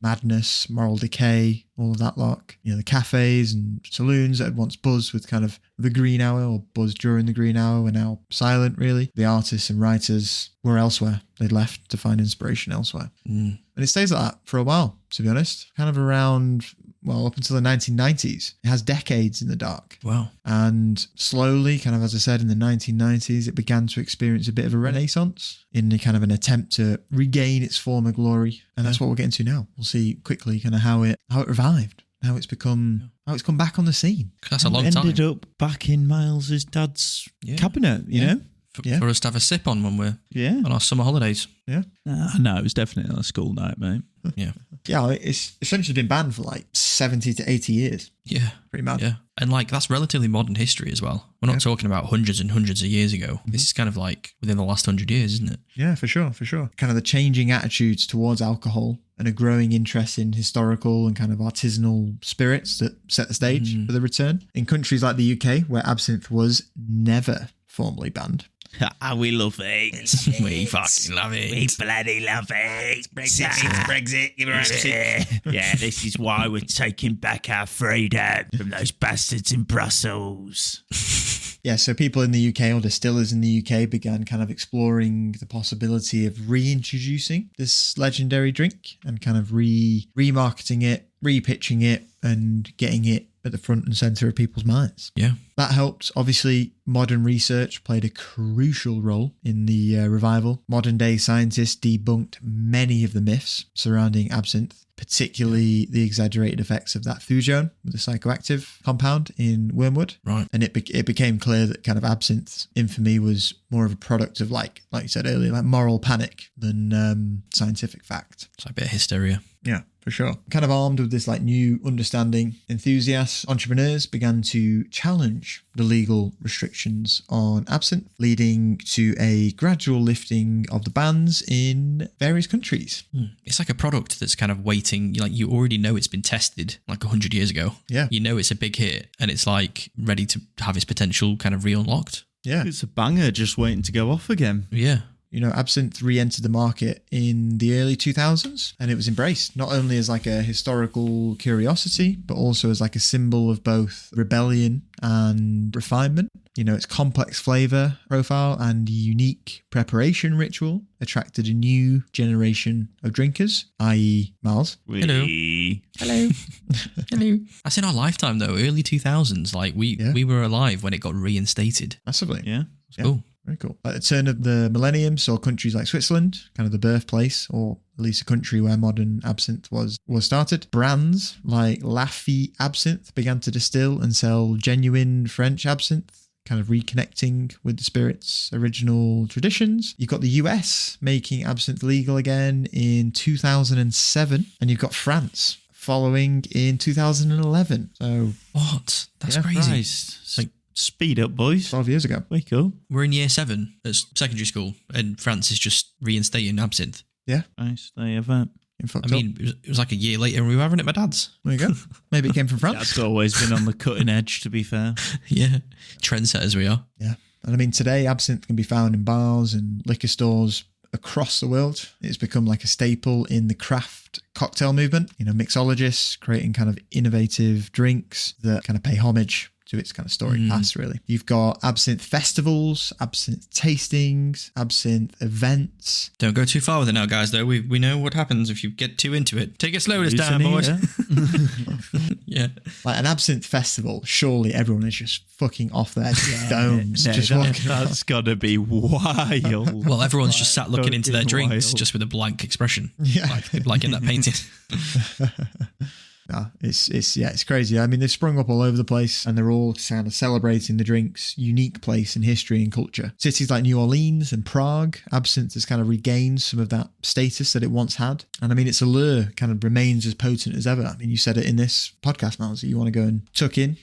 Speaker 1: madness, moral decay, all of that lot. The cafés and saloons that had once buzzed with kind of the green hour or buzzed during the green hour were now silent, really. The artists and writers were elsewhere. They'd left to find inspiration elsewhere. And it stays like that for a while, to be honest. Kind of around, up until the 1990s. It has decades in the dark.
Speaker 5: Wow.
Speaker 1: And slowly, kind of as I said, in the 1990s, it began to experience a bit of a renaissance in kind of an attempt to regain its former glory. And that's what we're getting to now. We'll see quickly kind of how it revived, how it's come back on the scene.
Speaker 5: That's a long time.
Speaker 2: Ended up back in Miles's dad's cabinet, you know?
Speaker 5: For us to have a sip on when we're on our summer holidays.
Speaker 1: Yeah.
Speaker 2: No, it was definitely on a school night, mate.
Speaker 5: Yeah.
Speaker 1: Yeah, it's essentially been banned for 70 to 80 years.
Speaker 5: Yeah.
Speaker 1: Pretty mad.
Speaker 5: Yeah. And that's relatively modern history as well. We're not talking about hundreds and hundreds of years ago. This is kind of within the last 100 years, isn't it?
Speaker 1: Yeah, for sure. Kind of the changing attitudes towards alcohol and a growing interest in historical and kind of artisanal spirits that set the stage for the return. In countries like the UK, where absinthe was never formally banned.
Speaker 2: We love it.
Speaker 5: We fucking love it.
Speaker 4: We bloody love it. Brexit. Give her
Speaker 2: Yeah, this is why we're taking back our freedom from those bastards in Brussels.
Speaker 1: Yeah, so people in the UK or distillers in the UK began kind of exploring the possibility of reintroducing this legendary drink and kind of remarketing it, repitching it, and getting it at the front and centre of people's minds.
Speaker 5: Yeah.
Speaker 1: That helped. Obviously, modern research played a crucial role in the revival. Modern day scientists debunked many of the myths surrounding absinthe, particularly the exaggerated effects of that thujone, the psychoactive compound in wormwood.
Speaker 5: Right.
Speaker 1: And it became clear that kind of absinthe's infamy was more of a product of like you said earlier, like moral panic than scientific fact.
Speaker 5: It's like a bit of hysteria.
Speaker 1: Yeah, for sure. Kind of armed with this like new understanding, enthusiasts, entrepreneurs began to challenge the legal restrictions on absinthe, leading to a gradual lifting of the bans in various countries.
Speaker 5: It's like a product that's kind of waiting. Like you already know it's been tested like 100 years ago.
Speaker 1: Yeah.
Speaker 5: You know it's a big hit and it's like ready to have its potential kind of re-unlocked.
Speaker 1: Yeah.
Speaker 2: It's a banger just waiting to go off again.
Speaker 5: Yeah.
Speaker 1: You know, absinthe re-entered the market in the early 2000s and it was embraced not only as like a historical curiosity, but also as like a symbol of both rebellion and refinement. You know, its complex flavour profile and unique preparation ritual attracted a new generation of drinkers, i.e. Miles.
Speaker 5: Hello.
Speaker 1: Hello.
Speaker 5: Hello. That's in our lifetime though, early 2000s. Like we were alive when it got reinstated.
Speaker 1: Massively.
Speaker 2: Yeah.
Speaker 1: Yeah.
Speaker 5: Cool.
Speaker 1: Very cool. At the turn of the millennium, saw countries like Switzerland, kind of the birthplace, or at least a country where modern absinthe was started. Brands like Lafite Absinthe began to distill and sell genuine French absinthe, kind of reconnecting with the spirit's original traditions. You've got the US making absinthe legal again in 2007, and you've got France following in 2011. So
Speaker 5: What? That's
Speaker 1: Yeah,
Speaker 5: crazy.
Speaker 2: Christ. Like, speed up, boys.
Speaker 1: 12 years ago.
Speaker 2: Wake up.
Speaker 5: We're in year 7 at secondary school and France is just reinstating absinthe.
Speaker 1: Yeah.
Speaker 2: Nice. There you have it.
Speaker 1: I
Speaker 5: I mean, it was like a year later and we were having it at my dad's.
Speaker 1: there you go. Maybe it came from France.
Speaker 2: That's always been on the cutting edge, to be fair.
Speaker 5: Yeah. Trendsetters we are.
Speaker 1: Yeah. And I mean, today absinthe can be found in bars and liquor stores across the world. It's become like a staple in the craft cocktail movement. You know, mixologists creating kind of innovative drinks that kind of pay homage to its kind of storied past, really. You've got absinthe festivals, absinthe tastings, absinthe events.
Speaker 5: Don't go too far with it now, guys, though. We know what happens if you get too into it. Take it slow this time, boys. Yeah.
Speaker 1: Like an absinthe festival, surely everyone is just fucking off their domes. Just walking around.
Speaker 2: That's got to be wild.
Speaker 5: Well, everyone's just sat looking into their
Speaker 2: fucking
Speaker 5: drinks
Speaker 2: wild.
Speaker 5: just with a blank expression.
Speaker 1: Yeah.
Speaker 5: Like in that painting.
Speaker 1: No, it's crazy. I mean, they've sprung up all over the place and they're all kind of celebrating the drink's unique place in history and culture. Cities like New Orleans and Prague, absinthe has kind of regained some of that status that it once had. And I mean, its allure kind of remains as potent as ever. I mean, you said it in this podcast, Miles, that you want to go and tuck in,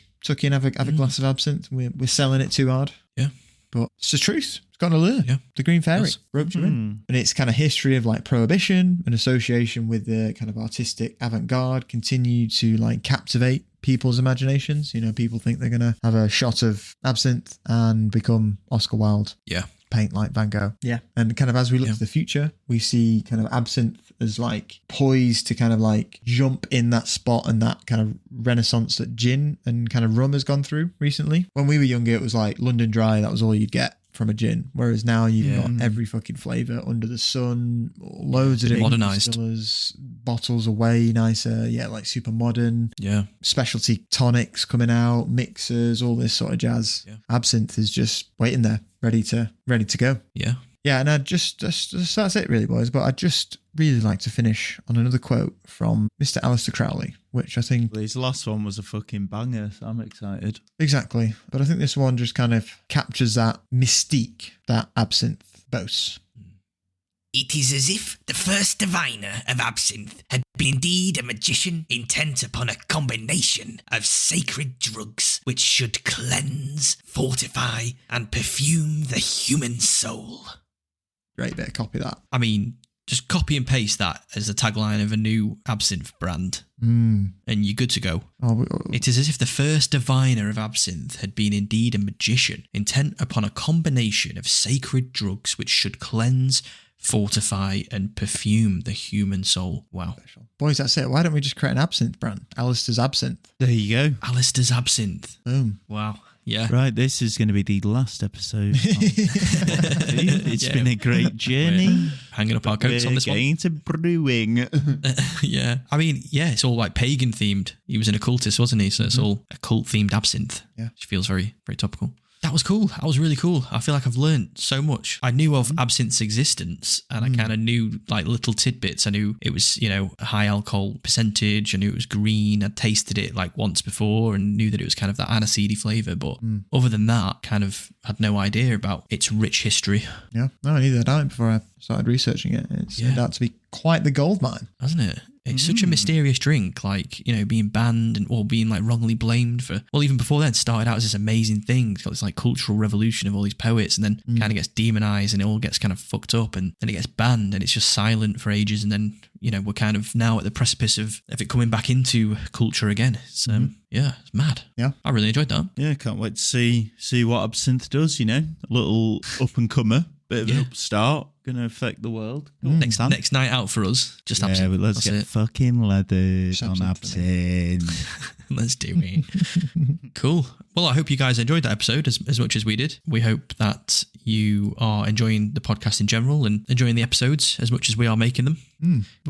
Speaker 1: have a glass of absinthe. We're selling it too hard.
Speaker 5: Yeah.
Speaker 1: But it's the truth. It's got an allure.
Speaker 5: Yeah.
Speaker 1: The Green Fairy
Speaker 5: Yes.
Speaker 1: roped you in. And its kind of history of like prohibition and association with the kind of artistic avant-garde continued to like captivate people's imaginations. You know, people think they're going to have a shot of absinthe and become Oscar Wilde.
Speaker 5: Yeah.
Speaker 1: Paint like Van Gogh. Yeah. And kind of as we look to the future, we see kind of absinthe as like poised to kind of like jump in that spot and that kind of renaissance that gin and kind of rum has gone through recently. When we were younger, it was like London Dry, that was all you'd get from a gin, whereas now you've got every fucking flavour under the sun, loads of different
Speaker 5: Modernised.
Speaker 1: distillers, bottles are way nicer, like super modern,
Speaker 5: Yeah.
Speaker 1: specialty tonics coming out, mixers, all this sort of jazz.
Speaker 5: Yeah.
Speaker 1: Absinthe is just waiting there, ready to go.
Speaker 5: Yeah.
Speaker 1: Yeah, and I just that's it really, boys. But I'd just really like to finish on another quote from Mr. Alistair Crowley, which I think
Speaker 2: His last one was a fucking banger, so I'm excited.
Speaker 1: exactly. But I think this one just kind of captures that mystique that absinthe boasts.
Speaker 4: It is as if the first diviner of absinthe had been indeed a magician intent upon a combination of sacred drugs which should cleanse, fortify, and perfume the human soul.
Speaker 1: Great bit of copy that.
Speaker 5: I mean, just copy and paste that as the tagline of a new absinthe brand
Speaker 1: Mm.
Speaker 5: and you're good to go.
Speaker 1: Oh,
Speaker 5: It is as if the first diviner of absinthe had been indeed a magician, intent upon a combination of sacred drugs which should cleanse, fortify, and perfume the human soul. Wow.
Speaker 1: boys, that's it. Why don't we just create an absinthe brand? Alistair's Absinthe.
Speaker 2: There you go.
Speaker 5: Alistair's Absinthe.
Speaker 1: Boom.
Speaker 5: Wow. Yeah.
Speaker 2: Right, this is going to be the last episode. It's been a great journey.
Speaker 5: We're hanging up our coats on this one.
Speaker 2: Getting to brewing.
Speaker 5: Yeah. I mean, yeah, it's all like pagan themed. He was an occultist, wasn't he? So it's all occult themed absinthe.
Speaker 1: Yeah.
Speaker 5: Which feels very, very topical. That was cool. That was really cool. I feel like I've learned so much. I knew of absinthe's existence and I kind of knew like little tidbits. I knew it was, you know, a high alcohol percentage. I knew it was green. I'd tasted it like once before and knew that it was kind of that aniseedy flavour. But other than that, kind of had no idea about its rich history.
Speaker 1: Yeah, no, neither had I before I started researching it. It's turned out to be quite the gold mine.
Speaker 5: Hasn't it? It's such a mysterious drink, like, you know, being banned or being like wrongly blamed for, well, even before then, started out as this amazing thing. It's got this like cultural revolution of all these poets and then kind of gets demonized and it all gets kind of fucked up and then it gets banned and it's just silent for ages. And then, you know, we're kind of now at the precipice of it coming back into culture again. It's, yeah, it's mad.
Speaker 1: Yeah.
Speaker 5: I really enjoyed that.
Speaker 2: Yeah, can't wait to see what absinthe does, you know. A little up and comer, bit of an upstart, going to affect the world.
Speaker 5: Next night out for us, just
Speaker 2: Yeah,
Speaker 5: absinthe.
Speaker 2: but let's
Speaker 5: That's
Speaker 2: get
Speaker 5: it.
Speaker 2: fucking leathered
Speaker 1: Just
Speaker 2: on
Speaker 1: absinthe.
Speaker 2: absinthe.
Speaker 5: Let's do it. Cool. Well, I hope you guys enjoyed that episode as much as we did. We hope that you are enjoying the podcast in general and enjoying the episodes as much as we are making them.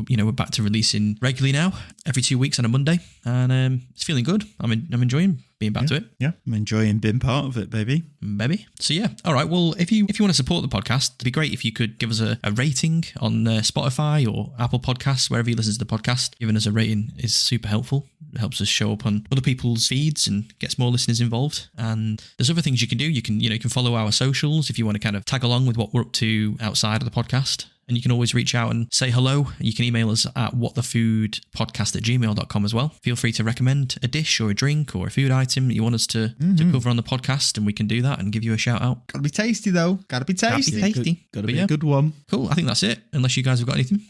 Speaker 5: You know, we're back to releasing regularly now, every 2 weeks on a Monday, and it's feeling good. I'm enjoying being back to it.
Speaker 1: Yeah.
Speaker 2: I'm enjoying being part of it, baby.
Speaker 5: Maybe. So yeah. All right. Well, if you want to support the podcast, it'd be great if you could give us a rating on Spotify or Apple Podcasts, wherever you listen to the podcast. Giving us a rating is super helpful. It helps us show up on other people's feeds and gets more listeners involved. And there's other things you can do. You can follow our socials if you want to kind of tag along with what we're up to outside of the podcast. And you can always reach out and say hello. You can email us at whatthefoodpodcast@gmail.com as well. Feel free to recommend a dish or a drink or a food item that you want us to cover on the podcast, and we can do that and give you a shout out.
Speaker 1: Gotta be tasty though. Gotta be tasty.
Speaker 5: Tasty.
Speaker 2: Got to
Speaker 5: But
Speaker 2: be
Speaker 5: yeah.
Speaker 2: a good one.
Speaker 5: Cool. I think that's it. Unless you guys have got anything.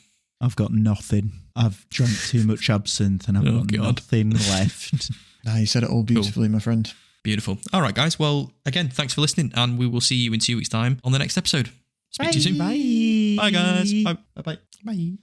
Speaker 2: I've got nothing. I've drunk too much absinthe and I've got nothing left.
Speaker 1: Nah, you said it all beautifully, my friend.
Speaker 5: Beautiful. All right, guys. Well, again, thanks for listening, and we will see you in 2 weeks' time on the next episode. Speak to you soon.
Speaker 2: Bye.
Speaker 5: Bye, guys. Bye.
Speaker 1: Bye-bye.
Speaker 5: Bye.